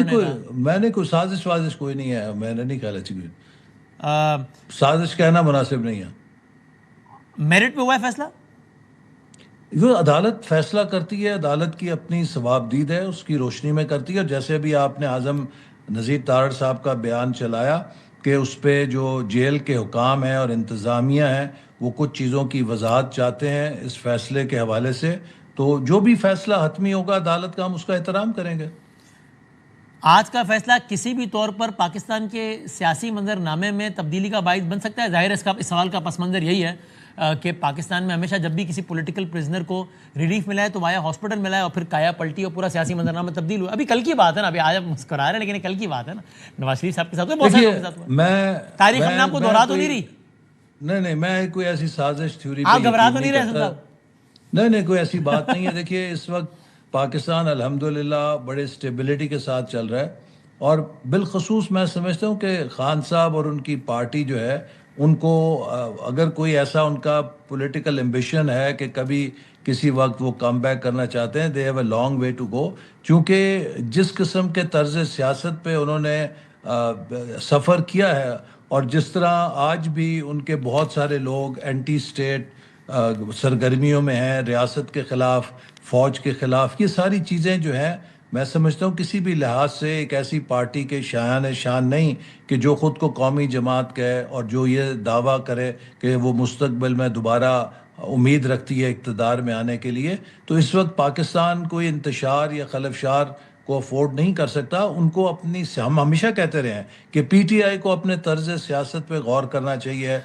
میں نے کوئی سازش کوئی نہیں ہے, میں نے نہیں کہا اچھی سازش کہنا مناسب نہیں ہے. میرٹ پہ ہوا ہے فیصلہ, وہ عدالت فیصلہ کرتی ہے, عدالت کی اپنی ثوابدید ہے, اس کی روشنی میں کرتی ہے. اور جیسے بھی آپ نے اعظم نذیر تارڑ صاحب کا بیان چلایا کہ اس پہ جو جیل کے حکام ہیں اور انتظامیہ ہیں وہ کچھ چیزوں کی وضاحت چاہتے ہیں اس فیصلے کے حوالے سے, تو جو بھی فیصلہ حتمی ہوگا عدالت کا, ہم اس کا احترام کریں گے. آج کا فیصلہ کسی بھی طور پر پاکستان کے سیاسی منظر نامے میں تبدیلی کا باعث بن سکتا ہے؟ ظاہر ہے اس سوال کا پس منظر یہی ہے کہ پاکستان میں ہمیشہ جب بھی کسی پولیٹیکل پرزنر کو ریلیف ملا ہے تو وایا ہاسپٹل ملا ہے اور پھر کایا پلٹی اور پورا سیاسی منظرنامہ تبدیل ہوا. ابھی کل کی بات ہے نا, ابھی آج آپ مسکرا رہے ہیں لیکن کل کی بات ہے نا, نواز شریف صاحب کے ساتھ بہت سارے لوگوں کے ساتھ ہوا. تاریخ ہم نے آپ کو دہرا تو نہیں رہی, نہیں, میں کوئی ایسی سازش تھیوری آپ گھبرا تو نہیں رہے صاحب؟ نہیں, کوئی ایسی بات نہیں ہے. دیکھیے اس وقت پاکستان الحمدللہ بڑے سٹیبلٹی کے ساتھ چل رہا ہے, اور بالخصوص میں سمجھتا ہوں کہ خان صاحب اور ان کی پارٹی جو ہے, ان کو اگر کوئی ایسا ان کا پولیٹیکل ایمبیشن ہے کہ کبھی کسی وقت وہ کم بیک کرنا چاہتے ہیں, they have a long way to go. چونکہ جس قسم کے طرز سیاست پہ انہوں نے سفر کیا ہے, اور جس طرح آج بھی ان کے بہت سارے لوگ اینٹی اسٹیٹ سرگرمیوں میں ہیں, ریاست کے خلاف, فوج کے خلاف, یہ ساری چیزیں جو ہیں میں سمجھتا ہوں کسی بھی لحاظ سے ایک ایسی پارٹی کے شان نہیں کہ جو خود کو قومی جماعت کہے اور جو یہ دعویٰ کرے کہ وہ مستقبل میں دوبارہ امید رکھتی ہے اقتدار میں آنے کے لیے. تو اس وقت پاکستان کوئی انتشار یا خلفشار کو افورڈ نہیں کر سکتا. ان کو ہم ہمیشہ کہتے رہے ہیں کہ پی ٹی آئی کو اپنے طرز سیاست پہ غور کرنا چاہیے.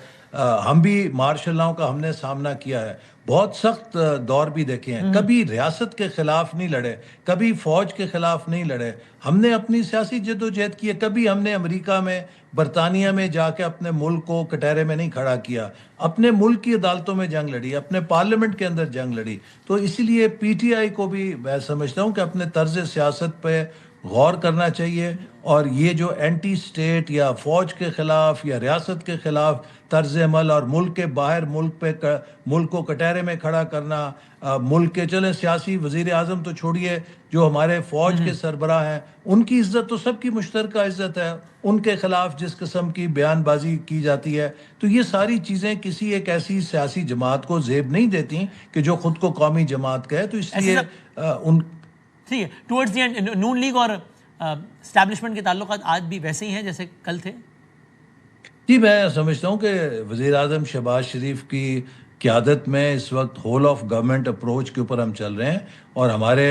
ہم بھی مارشل لاؤ کا ہم نے سامنا کیا ہے, بہت سخت دور بھی دیکھے ہیں, کبھی ریاست کے خلاف نہیں لڑے, کبھی فوج کے خلاف نہیں لڑے. ہم نے اپنی سیاسی جد و جہد کی ہے, کبھی ہم نے امریکہ میں, برطانیہ میں جا کے اپنے ملک کو کٹہرے میں نہیں کھڑا کیا, اپنے ملک کی عدالتوں میں جنگ لڑی, اپنے پارلیمنٹ کے اندر جنگ لڑی. تو اس لیے پی ٹی آئی کو بھی میں سمجھتا ہوں کہ اپنے طرز سیاست پہ غور کرنا چاہیے, اور یہ جو اینٹی اسٹیٹ یا فوج کے خلاف یا ریاست کے خلاف طرز عمل اور ملک کے باہر ملک کو کٹہرے میں کھڑا کرنا, ملک کے چلیں سیاسی وزیر اعظم تو چھوڑیے, جو ہمارے فوج کے سربراہ ہیں ان کی عزت تو سب کی مشترکہ عزت ہے, ان کے خلاف جس قسم کی بیان بازی کی جاتی ہے, تو یہ ساری چیزیں کسی ایک ایسی سیاسی جماعت کو زیب نہیں دیتی کہ جو خود کو قومی جماعت کہے. تو اس لیے ٹھیک ہے, towards the end Noon League اور اسٹیبلشمنٹ کے تعلقات آج بھی ویسے ہی ہیں جیسے کل تھے؟ جی, میں سمجھتا ہوں کہ وزیر اعظم شہباز شریف کی قیادت میں اس وقت ہول آف گورنمنٹ اپروچ کے اوپر ہم چل رہے ہیں, اور ہمارے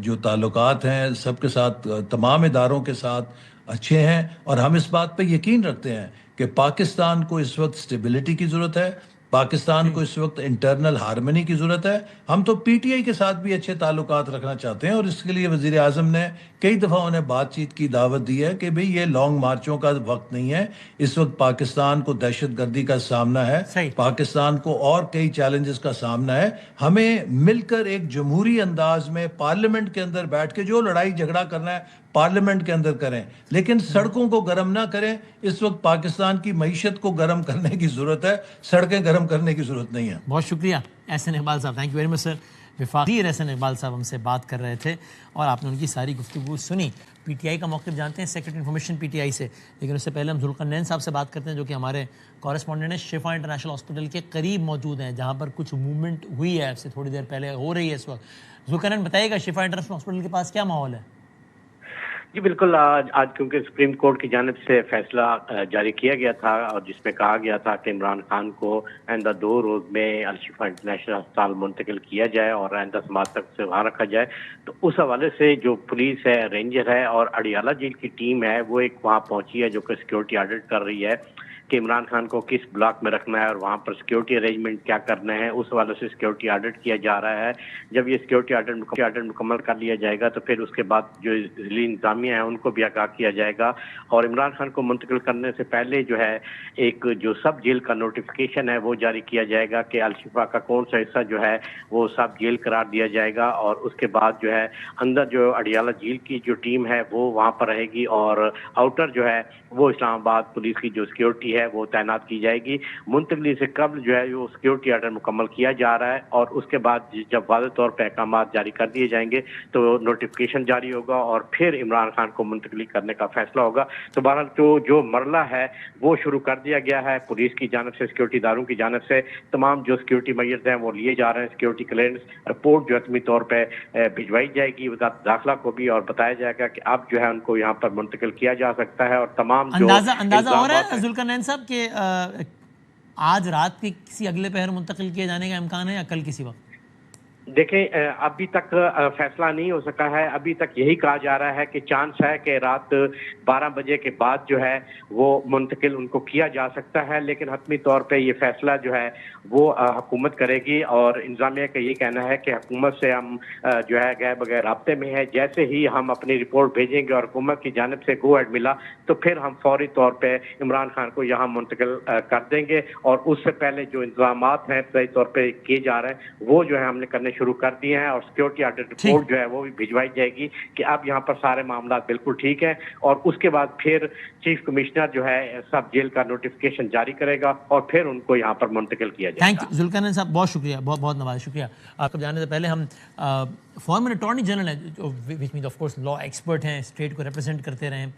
جو تعلقات ہیں سب کے ساتھ, تمام اداروں کے ساتھ اچھے ہیں, اور ہم اس بات پہ یقین رکھتے ہیں کہ پاکستان کو اس وقت سٹیبلٹی کی ضرورت ہے, پاکستان کو اس وقت انٹرنل ہارمنی کی ضرورت ہے. ہم تو پی ٹی آئی کے ساتھ بھی اچھے تعلقات رکھنا چاہتے ہیں, اور اس کے لیے وزیر اعظم نے کئی دفعہ انہیں بات چیت کی دعوت دی ہے کہ بھئی یہ لانگ مارچوں کا وقت نہیں ہے, اس وقت پاکستان کو دہشت گردی کا سامنا ہے, پاکستان کو اور کئی چیلنجز کا سامنا ہے. ہمیں مل کر ایک جمہوری انداز میں پارلیمنٹ کے اندر بیٹھ کے جو لڑائی جھگڑا کرنا ہے پارلیمنٹ کے اندر کریں، لیکن سڑکوں کو گرم نہ کریں. اس وقت پاکستان کی معیشت کو گرم کرنے کی ضرورت ہے، سڑکیں گرم کرنے کی ضرورت نہیں ہے. بہت شکریہ احسن اقبال صاحب، تھینک یو ویری مچ سر. وفاقی احسن اقبال صاحب ہم سے بات کر رہے تھے اور آپ نے ان کی ساری گفتگو سنی. پی ٹی آئی کا موقف جانتے ہیں، secretary information P T I سے، لیکن اس سے پہلے ہم ذوالقرنین صاحب سے بات کرتے ہیں جو کہ ہمارے کورسپونڈنٹ ہیں، شفا انٹرنیشنل ہاسپٹل کے قریب موجود ہیں جہاں پر کچھ موومنٹ ہوئی ہے، سے تھوڑی دیر پہلے ہو رہی ہے اس وقت. ذوالقرنین بتائیے گا شفا انٹرنیشنل ہاسپٹل کے پاس کیا ماحول ہے؟ جی بالکل، آج کیونکہ سپریم کورٹ کی جانب سے فیصلہ جاری کیا گیا تھا اور جس میں کہا گیا تھا کہ عمران خان کو آئندہ 2 روز میں الشفا انٹرنیشنل ہسپتال منتقل کیا جائے اور آئندہ سماعت تک سے وہاں رکھا جائے، تو اس حوالے سے جو پولیس ہے، رینجر ہے اور اڈیالہ جیل کی ٹیم ہے وہ ایک وہاں پہنچی ہے جو کہ سیکیورٹی آڈٹ کر رہی ہے کہ عمران خان کو کس بلاک میں رکھنا ہے اور وہاں پر سیکیورٹی ارینجمنٹ کیا کرنا ہے. اس حوالے سے سیکیورٹی آڈٹ کیا جا رہا ہے. جب یہ سیکیورٹی آڈٹ مکمل کر لیا جائے گا تو پھر اس کے بعد جو ضلعی انتظامیہ ہیں ان کو بھی آگاہ کیا جائے گا. اور عمران خان کو منتقل کرنے سے پہلے جو ہے ایک جو سب جیل کا نوٹیفیکیشن ہے وہ جاری کیا جائے گا کہ الشفا کا کون سا حصہ جو ہے وہ سب جیل قرار دیا جائے گا. اور اس کے بعد جو ہے اندر جو اڈیالہ جیل کی جو ٹیم ہے وہ وہاں پر رہے گی اور آؤٹر جو ہے وہ اسلام آباد پولیس کی جو سیکیورٹی ہے وہ تعینات کی جائے گی. منتقلی سے قبل جو ہے وہ سیکیورٹی آرڈر مکمل کیا جا رہا ہے اور اس کے بعد جب واضح طور پہ احکامات جاری کر دیے جائیں گے تو نوٹیفیکیشن جاری ہوگا اور پھر عمران خان کو منتقلی کرنے کا فیصلہ ہوگا. تو بہرحال جو مرحلہ ہے وہ شروع کر دیا گیا ہے پولیس کی جانب سے، سیکیورٹی اداروں کی جانب سے. تمام جو سیکیورٹی میئرز ہیں وہ لیے جا رہے ہیں. سیکیورٹی کلیئرنس رپورٹ جو حتمی طور پہ بھجوائی جائے گی وزارت داخلہ کو بھی اور بتایا جائے گا کہ اب جو ہے ان کو یہاں پر منتقل کیا جا سکتا ہے. اور تمام جو اندازہ ہو رہا ہے ذوالقرنین صاحب کہ آج رات کے کسی اگلے پہر منتقل کیے جانے کا امکان ہے یا کل کسی وقت؟ دیکھیں ابھی تک فیصلہ نہیں ہو سکا ہے. ابھی تک یہی کہا جا رہا ہے کہ چانس ہے کہ رات 12 بجے کے بعد جو ہے وہ منتقل ان کو کیا جا سکتا ہے، لیکن حتمی طور پہ یہ فیصلہ جو ہے وہ حکومت کرے گی. اور انتظامیہ کا یہ کہنا ہے کہ حکومت سے ہم جو ہے گئے بغیر رابطے میں ہے. جیسے ہی ہم اپنی رپورٹ بھیجیں گے اور حکومت کی جانب سے گو ایڈ ملا تو پھر ہم فوری طور پہ عمران خان کو یہاں منتقل کر دیں گے. اور اس سے پہلے جو انتظامات ہیں صحیح طور پہ کیے جا رہے ہیں وہ جو ہے ہم نے کرنے شروع کر دیے ہیں. اور سیکیورٹی آڈٹ رپورٹ جو ہے وہ بھی بھجوائی جائے گی کہ اب یہاں پر سارے معاملات بالکل ٹھیک ہیں. اور اس کے بعد پھر چیف کمشنر جو ہے سب جیل کا نوٹیفیکیشن جاری کرے گا اور پھر ان کو یہاں پر منتقل کیا جائے گا. تھینک یو ذوالقرنین صاحب، بہت شکریہ، بہت نواز شکریہ. آپ کو جانے سے پہلے ہم فارمر اٹارنی جنرل ہیں جو which means of course law expert ہیں، اسٹیٹ کو ریپرزینٹ کرتے رہے ہیں،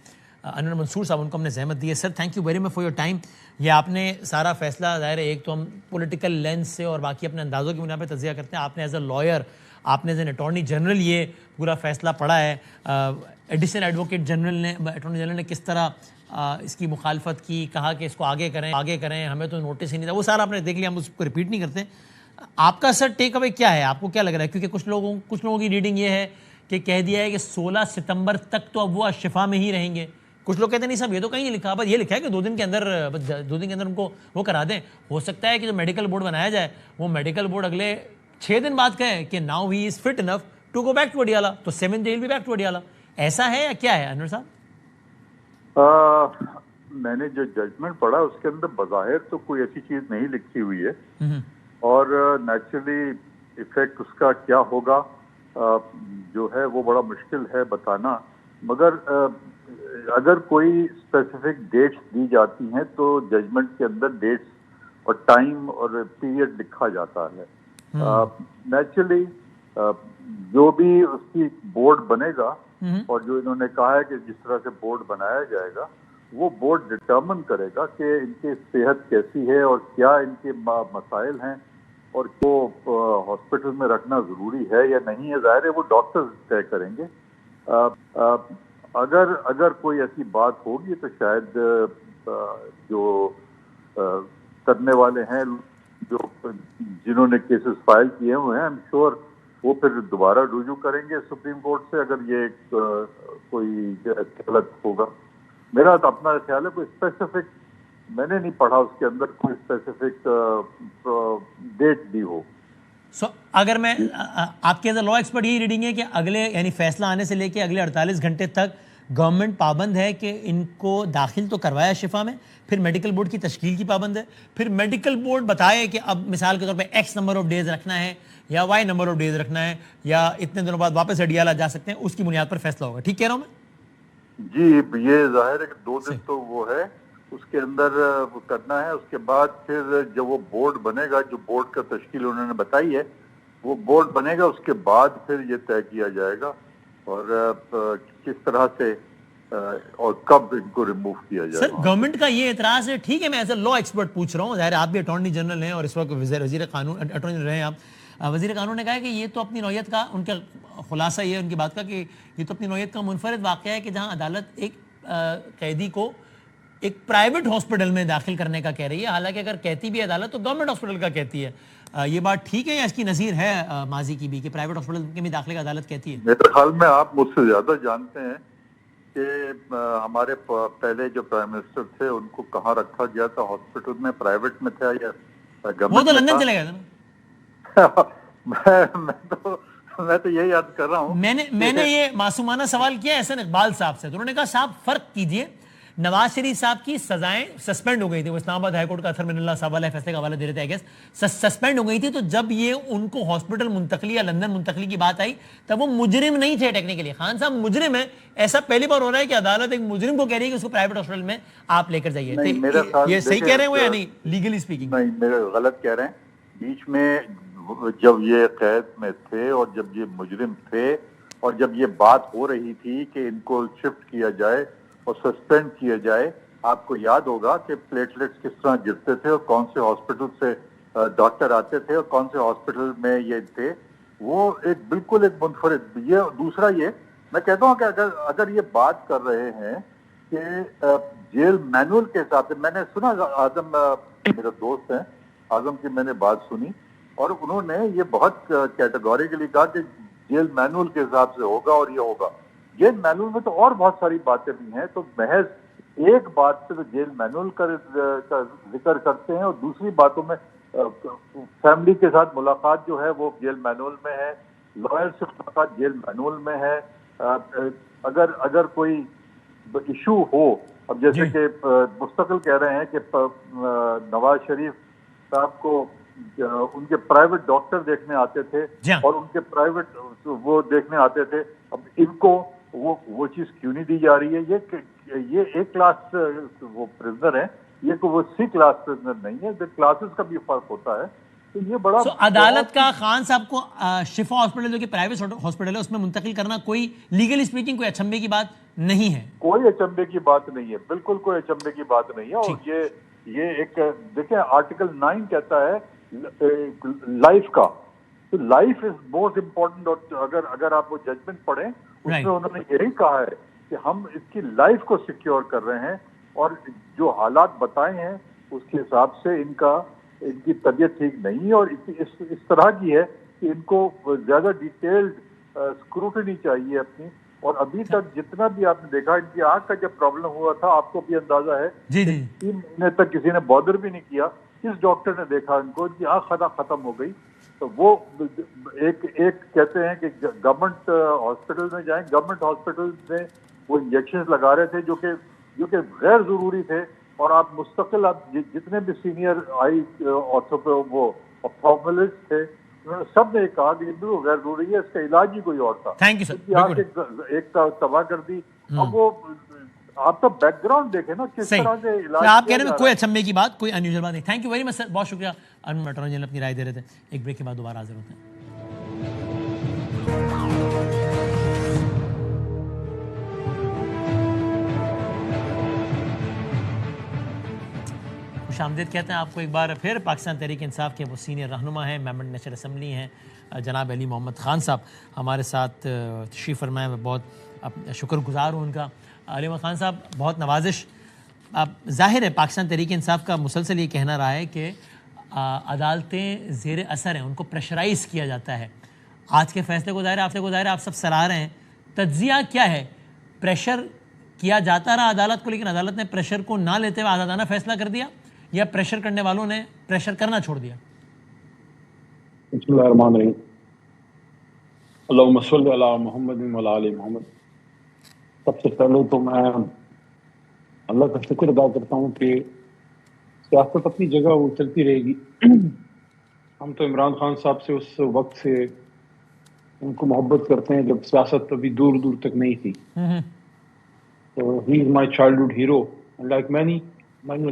انور منصور صاحب، ان کو ہم نے زحمت دی ہے. سر thank you very much for your time. یہ آپ نے سارا فیصلہ، ظاہر ہے ایک تو ہم پولیٹیکل لینس سے اور باقی اپنے اندازوں کی بنا پہ تجزیہ کرتے ہیں، آپ نے ایز اے لائر، آپ نے ایز این اٹارنی جنرل یہ پورا فیصلہ پڑھا ہے. ایڈیشنل ایڈوکیٹ جنرل نے، اٹارنی جنرل نے کس طرح اس کی مخالفت کی، کہا کہ اس کو آگے کریں، ہمیں تو نوٹس ہی نہیں تھا، وہ سارا آپ نے دیکھ لیا، ہم اس کو ریپیٹ نہیں کرتے. آپ کا سر ٹیک اوے کیا ہے؟ آپ کو کیا لگ رہا ہے؟ کیونکہ کچھ لوگوں کی ریڈنگ یہ ہے کہ کہہ دیا ہے کہ 16 ستمبر تک تو اب وہ الشفا میں ہی رہیں گے. کچھ لوگ کہتے ہیں نہیں صاحب یہ تو کہیں نہیں لکھا، بس یہ لکھا ہے کہ 2 دن کے اندر ان کو وہ کرا دیں. ہو سکتا ہے کہ جو میڈیکل بورڈ بنایا جائے وہ میڈیکل بورڈ اگلے 6 دن بعد کہے کہ now he is fit enough to go back to Adiala, تو 7 they will be back to Adiala. ایسا ہے یا کیا ہے انور صاحب؟ میں نے جو ججمنٹ پڑھا اس کے اندر بظاہر تو کوئی ایسی چیز نہیں لکھی ہوئی ہے، اور نیچرلی ایفیکٹ اس کا کیا ہوگا جو ہے وہ بڑا مشکل ہے بتانا. مگر اگر کوئی اسپیسیفک ڈیٹس دی جاتی ہیں تو ججمنٹ کے اندر ڈیٹس اور ٹائم اور پیریڈ لکھا جاتا ہے. نیچرلی جو بھی اس کی بورڈ بنے گا اور جو انہوں نے کہا ہے کہ جس طرح سے بورڈ بنایا جائے گا وہ بورڈ ڈٹرمن کرے گا کہ ان کی صحت کیسی ہے اور کیا ان کے مسائل ہیں اور کو ہاسپٹل میں رکھنا ضروری ہے یا نہیں ہے. ظاہر ہے وہ ڈاکٹرز طے کریں گے. اگر کوئی ایسی بات ہوگی تو شاید جو کرنے والے ہیں جو جنہوں نے کیسز فائل کیے ہوئے ہیں آئی ایم شیور وہ پھر دوبارہ رجوع کریں گے سپریم کورٹ سے اگر یہ کوئی غلط ہوگا. میرا تو اپنا خیال ہے کوئی اسپیسیفک میں نے نہیں پڑھا اس کے اندر کوئی اسپیسیفک ڈیٹ دی ہو. اگر میں آپ کے ایز اے لا ایکسپرٹ یہی ریڈنگ ہے کہ اگلے یعنی فیصلہ آنے سے لے کے اگلے 48 گھنٹے تک گورنمنٹ پابند ہے کہ ان کو داخل تو کروایا شفا میں، پھر میڈیکل بورڈ کی تشکیل کی پابند ہے، پھر میڈیکل بورڈ بتائے کہ اب مثال کے طور پہ ایکس نمبر آف ڈیز رکھنا ہے یا وائی نمبر آف ڈیز رکھنا ہے یا اتنے دنوں بعد واپس اڈیالہ جا سکتے ہیں، اس کی بنیاد پر فیصلہ ہوگا. ٹھیک کہہ رہا ہوں میں؟ جی یہ ظاہر ہے کہ 2 دن تو وہ ہے، اس کے اندر وہ کرنا ہے. اس کے بعد پھر جب وہ بورڈ بنے گا، جو بورڈ کا تشکیل انہوں نے بتائی ہے، وہ بورڈ بنے گا، اس کے بعد پھر یہ طے کیا جائے گا اور کس طرح سے اور کب ان کو ریموو کیا جائے. سر گورنمنٹ کا یہ اعتراض ہے، ٹھیک ہے میں ایز اے لا ایکسپرٹ پوچھ رہا ہوں، ظاہر آپ بھی اٹارنی جنرل ہیں اور اس وقت وزیر قانون اٹارنی جنرل ہیں آپ، وزیر قانون نے کہا ہے کہ یہ تو اپنی نوعیت کا، ان کا خلاصہ یہ ہے ان کی بات کا کہ یہ تو اپنی نوعیت کا منفرد واقعہ ہے کہ جہاں عدالت ایک قیدی کو ایک پرائیویٹ ہاسپٹل میں داخل کرنے کا کہہ رہی ہے، حالانکہ اگر کہتی بھی عدالت تو گورنمنٹ ہاسپٹل کا کہتی ہے. یہ بات ٹھیک ہے یا اس کی نظیر ہے ماضی کی بھی کہ پرائیویٹ ہاسپٹل کے بھی داخلے کا عدالت کہتی ہے؟ میرے خیال میں آپ مجھ سے زیادہ جانتے ہیں کہ ہمارے پہلے جو پرائم منسٹر تھے ان کو کہاں رکھا گیا تھا، ہاسپٹل میں، پرائیویٹ میں تھا یا گورنمنٹ؟ وہ تو لندن چلے گئے تھے نا. میں تو یہی یاد کر رہا ہوں. میں نے یہ معصومانہ سوال کیا احسن اقبال صاحب سے، تو انہوں نے کہا صاحب فرق کیجئے، نواز شریف صاحب کی سزائیں سسپینڈ ہو گئی تھی، وہ اسلام آباد ہائی کورٹ کا اطہر من اللہ صاحب والے فیصلے کا حوالہ دے رہے تھے آئی گیس، سسپینڈ ہو گئی تھی. تو جب یہ ان کو ہاسپٹل منتقلی یا لندن منتقلی کی بات آئی تب وہ مجرم نہیں تھے ٹیکنیکلی. خان صاحب مجرم ہے، ایسا پہلی بار ہو رہا ہے کہ عدالت ایک مجرم کو کہہ رہی ہے کہ اس کو پرائیویٹ ہاسپٹل میں آپ لے کر جائیے. یہ صحیح کہہ رہے ہیں وہ یا نہیں لیگلی اسپیکنگ؟ نہیں میرے غلط کہہ رہے ہیں. بیچ میں جب یہ قید میں تھے اور جب یہ مجرم تھے اور جب یہ بات ہو رہی تھی کہ ان کو شفٹ کیا جائے اور سسپینڈ کیا جائے، آپ کو یاد ہوگا کہ پلیٹلیٹس کس طرح گرتے تھے اور کون سے ہاسپٹل سے ڈاکٹر آتے تھے اور کون سے ہاسپٹل میں یہ تھے. وہ ایک بالکل ایک منفرد. یہ دوسرا، یہ میں کہتا ہوں کہ اگر یہ بات کر رہے ہیں کہ جیل مینول کے حساب سے، میں نے سنا اعظم میرا دوست ہیں، اعظم کی میں نے بات سنی اور انہوں نے یہ بہت کیٹیگوریکلی کہا کہ جیل مینول کے حساب سے ہوگا اور یہ ہوگا. جیل مینول میں تو اور بہت ساری باتیں بھی ہیں، تو محض ایک بات پہ تو جیل مینول کا ذکر کرتے ہیں اور دوسری باتوں میں فیملی کے ساتھ ملاقات جو ہے وہ جیل مینول میں ہے، لائر سے ملاقات جیل مینول میں ہے. اگر کوئی ایشو ہو، اب جیسے کہ مستقل کہہ رہے ہیں کہ نواز شریف صاحب کو ان کے پرائیویٹ ڈاکٹر دیکھنے آتے تھے اور ان کے پرائیویٹ وہ دیکھنے آتے تھے، اب ان کو وہ چیز کیوں نہیں دی جا رہی ہے؟ یہ ایک کلاس وہ پرزنر ہیں، یہ تو وہ سی کلاس پرزنر نہیں ہے، کلاسز کا بھی فرق ہوتا ہے. تو یہ بڑا عدالت کا خان صاحب کو شفا ہاسپٹل جو کہ پرائیویٹ ہاسپٹل ہے اس میں منتقل کرنا کوئی لیگلی اسپیکنگ کوئی اچنبے کی بات نہیں ہے. کوئی اچنبے کی بات نہیں ہے، بالکل کوئی اچنبے کی بات نہیں ہے. اور یہ ایک دیکھیں آرٹیکل 9 کہتا ہے لائف کا، تو لائف از موسٹ امپورٹنٹ. اور اگر آپ وہ ججمنٹ پڑھیں اس میں انہوں نے یہی کہا ہے کہ ہم اس کی لائف کو سیکیور کر رہے ہیں اور جو حالات بتائے ہیں اس کے حساب سے ان کی طبیعت ٹھیک نہیں ہے اور اس طرح کی ہے کہ ان کو زیادہ ڈیٹیلڈ اسکروٹنی چاہیے اپنی. اور ابھی تک جتنا بھی آپ نے دیکھا، ان کی آنکھ کا جب پرابلم ہوا تھا آپ کو بھی اندازہ ہے 3 مہینے تک کسی نے بادر بھی نہیں کیا. کس ڈاکٹر نے دیکھا ان کو؟ ان کی آنکھ ختم ہو گئی. تو وہ ایک کہتے ہیں کہ گورنمنٹ ہاسپٹل میں جائیں، گورنمنٹ ہاسپٹل میں وہ انجیکشن لگا رہے تھے جو کہ غیر ضروری تھے. اور آپ مستقل جتنے بھی سینئر آئی وہ آپتھالمولوجسٹ تھے انہوں نے سب نے کہا کہ بالکل غیر ضروری ہے، اس کا علاج ہی کوئی اور تھا. Thank you sir. ایک تباہ کر دی. اب وہ آپ تو بیک گراؤنڈ دیکھیں نا کس طرح سے علاج. آپ کہہ رہے ہیں کوئی اچنبے کی بات، کوئی انیوژل بات نہیں. تھینک یو ویری مچ سر، بہت شکریہ. اٹارنی جنرل اپنی رائے دے رہے تھے. ایک بریک کے بعد دوبارہ حاضر ہوتے ہیں. خوش آمدید کہتے ہیں آپ کو ایک بار پھر. پاکستان تحریک انصاف کے وہ سینئر رہنما ہیں، ممبر نیشنل اسمبلی ہیں، جناب علی محمد خان صاحب ہمارے ساتھ تشریف فرمائے. میں بہت شکر گزار ہوں ان کا. علی محمد خان صاحب بہت نوازش. ظاہر ہے پاکستان تحریک انصاف کا مسلسل یہ کہنا رہا ہے کہ عدالتیں زیر اثر ہیں، ان کو پریشرائز کیا جاتا ہے. آج کے فیصلے کو ظاہر آپ سب سراہ رہے ہیں. تجزیہ کیا ہے؟ پریشر کیا جاتا رہا عدالت کو لیکن عدالت نے پریشر کو نہ لیتے ہوئے آزادانہ فیصلہ کر دیا، یا پریشر کرنے والوں نے پریشر کرنا چھوڑ دیا؟ بسم اللہ الرحمن الرحیم. اللہم صلی علی محمد وعلی آل محمد. سب سے پہلے تو میں اللہ کا شکر ادا کرتا ہوں کہ سیاست اپنی جگہ وہ چلتی رہے گی. ہم تو عمران خان صاحب سے اس وقت سے ان کو محبت کرتے ہیں جب سیاست ابھی دور دور تک نہیں تھی. So he is my childhood hero. And like many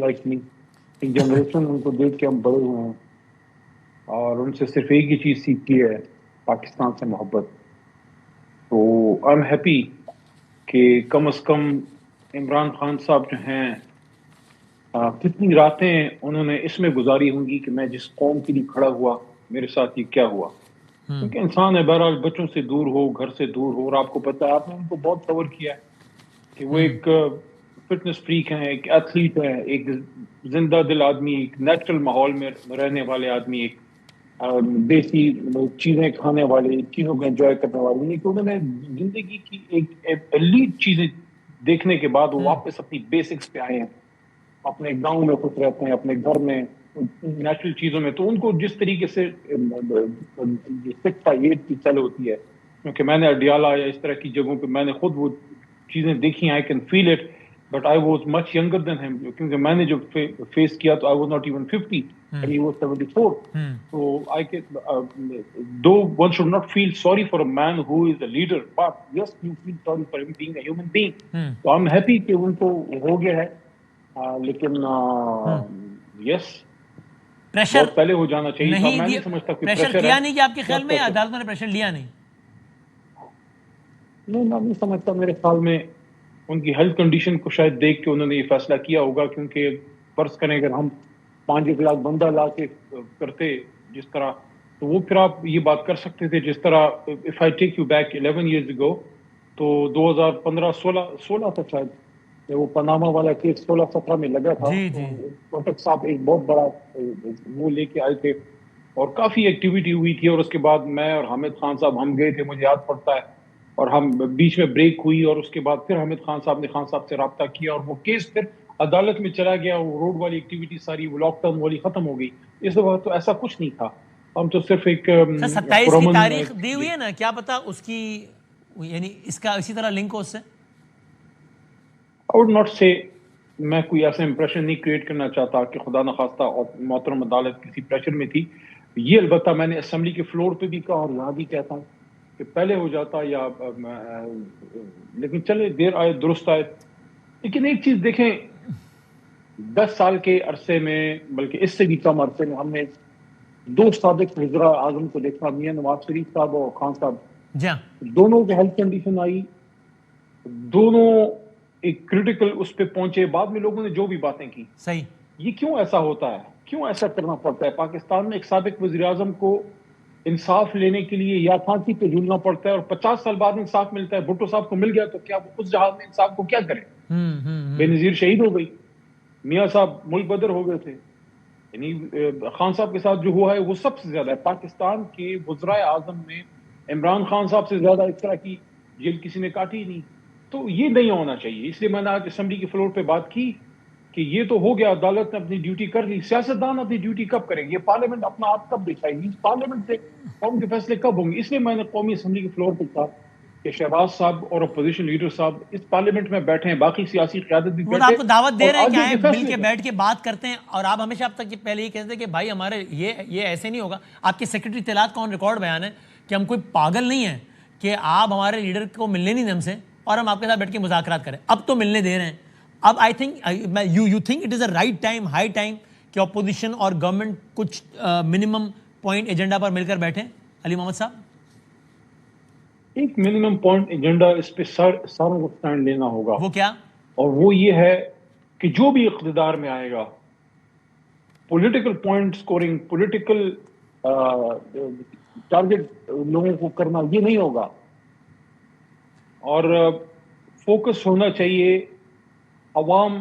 like me, ایک جنریشن ان کو دیکھ کے ہم بڑے ہوئے ہیں اور ان سے صرف ایک ہی چیز سیکھی ہے، پاکستان سے محبت. تو آئی ایم ہیپی کہ کم از کم عمران خان صاحب جو ہیں کتنی راتیں انہوں نے اس میں گزاری ہوں گی کہ میں جس قوم کے لیے کھڑا ہوا میرے ساتھ یہ کیا ہوا. کیونکہ انسان ہے بہرحال بچوں سے دور ہو، گھر سے دور ہو، اور آپ کو پتا ہے آپ نے ان کو بہت کور کیا ہے کہ وہ ایک فٹنس فریک ہیں، ایک ایتھلیٹ ہیں، ایک زندہ دل آدمی، ایک نیچرل ماحول میں رہنے والے آدمی، ایک دیسی چیزیں کھانے والے، چیزوں کو انجوائے کرنے والے. کہ انہوں نے زندگی کی ایک ایلیٹ چیزیں دیکھنے کے بعد وہ واپس اپنی بیسکس پہ آئے ہیں، اپنے گاؤں میں خوش رہتے ہیں، اپنے گھر میں نیچرل چیزوں میں. تو ان کو جس طریقے سے 6x8 کی چل ہوتی ہے، کیونکہ میں نے اڈیالہ یا اس طرح کی جگہوں پہ میں نے خود وہ چیزیں دیکھی، I can feel it, but I was much younger than him, کیونکہ میں نے جو فیس کیا تو I was not even 50 and he was 74. So I can, though one should not feel sorry for a man who is a leader, but yes, you feel sorry for him being a human being. So I'm happy کہ ان کو ہو گیا ہے، لیکن یس pressure پہلے ہو جانا چاہیے تھا. میں نہیں سمجھتا کوئی پریشر کیا نہیں کہ آپ کے خیال میں عدالتوں نے پریشر لیا نہیں؟ میں نہیں سمجھتا. میرے خیال میں ان کی ہیلتھ کنڈیشن کو شاید دیکھ کے انہوں نے یہ فیصلہ کیا ہوگا، کیونکہ فرض کریں اگر ہم 5 لاکھ بندہ لا کے کرتے جس طرح، تو وہ پھر آپ یہ بات کر سکتے تھے جس طرح if I take you back 11 years ago تو 2015-16 تک شاید وہ پاناما والا کیس 16-17 میں لگا تھا. کوٹک صاحب ایک بہت بڑا وہ لے کے آئے تھے اور کافی ایکٹیویٹی ہوئی تھی، اور اس کے بعد میں اور حامد خان صاحب ہم گئے تھے، مجھے یاد پڑتا ہے، اور ہم بیچ میں بریک ہوئی اور اس کے بعد پھر حامد خان صاحب نے خان صاحب سے رابطہ کیا اور وہ کیس پھر عدالت میں چلا گیا. وہ روڈ والی ایکٹیویٹی ساری وہ لاک ڈاؤن والی ختم ہو گئی. اس دفعہ تو ایسا کچھ نہیں تھا، ہم تو صرف ایک 27 کی تاریخ دی ہوئی ہے نا، کیا پتا اس کی یعنی اس کا اسی طرح لنک ہو اس سے. I would not say، میں کوئی ایسا امپریشن نہیں کریٹ کرنا چاہتا کہ خدا نخواستہ محترم عدالت کسی پریشر میں تھی. یہ البتہ میں نے اسمبلی کے فلور پہ بھی کہا اور یہاں بھی کہتا ہوں کہ پہلے ہو جاتا یا لیکن چلے دیر آئے درست آئے. لیکن ایک چیز دیکھیں، 10 سال کے عرصے میں بلکہ اس سے بھی کم عرصے میں ہم نے 2 سابق وزراء اعظم کو دیکھا، میاں نواز شریف صاحب اور خان صاحب. دونوں کی ہیلتھ کنڈیشن آئی، دونوں ایک کریٹیکل اس پہ پہنچے. بعد میں لوگوں نے جو بھی باتیں کی، صحیح، یہ کیوں ایسا ہوتا ہے، کیوں ایسا کرنا پڑتا ہے؟ پاکستان میں ایک سابق وزیر اعظم کو انصاف لینے کے لیے یا پھانسی پہ جھولنا پڑتا ہے، اور 50 سال بعد انصاف ملتا ہے. بھٹو صاحب کو مل گیا تو کیا اس جہاز میں انصاف کو کیا کریں؟ بے نظیر شہید ہو گئی، میاں صاحب ملک بدر ہو گئے تھے. یعنی خان صاحب کے ساتھ جو ہوا ہے وہ سب سے زیادہ ہے. پاکستان کے وزرائے اعظم میں عمران خان صاحب سے زیادہ اس طرح کی جیل کسی نے کاٹی نہیں. تو یہ نہیں ہونا چاہیے. اس لیے میں نے آج اسمبلی کے فلور پہ بات کی کہ یہ تو ہو گیا، عدالت نے اپنی ڈیوٹی کر لی. سیاستدان اپنی ڈیوٹی کب کریں گے؟ یہ پارلیمنٹ اپنا آپ کب دکھائے گی؟ پارلیمنٹ سے قوم کے فیصلے کب ہوں گے؟ اس لیے میں نے قومی اسمبلی کے فلور پہ کہا کہ شہباز صاحب اور اپوزیشن لیڈر صاحب اس پارلیمنٹ میں بیٹھے ہیں، باقی سیاسی قیادت بھی بیٹھے، آپ کو دعوت دے رہے ہیں کہ آئیں مل کے بیٹھ کے بات کرتے ہیں. اور آپ ہمیشہ اب تک پہلے یہ کہتے ہیں کہ بھائی ہمارے یہ ایسے نہیں ہوگا. آپ کے سیکرٹری اطلاعات کا آن ریکارڈ بیان ہے کہ ہم کوئی پاگل نہیں ہیں کہ آپ ہمارے لیڈر کو ملنے نہیں دیں ہم سے اور ہم آپ کے ساتھ بیٹھ کے مذاکرات کریں. اب تو ملنے دے رہے ہیں. اب I think you think it is a right time, high time کہ اپوزیشن اور گورنمنٹ کچھ منیمم پوائنٹ ایجنڈا پر مل کر بیٹھیں. علی محمد صاحب، ایک منیمم پوائنٹ ایجنڈا اس پہ ساروں کو اسٹینڈ لینا ہوگا. وہ کیا؟ اور وہ یہ ہے کہ جو بھی اقتدار میں آئے گا، political point scoring, political target لوگوں کو کرنا، یہ نہیں ہوگا. اور فوکس ہونا چاہیے عوام،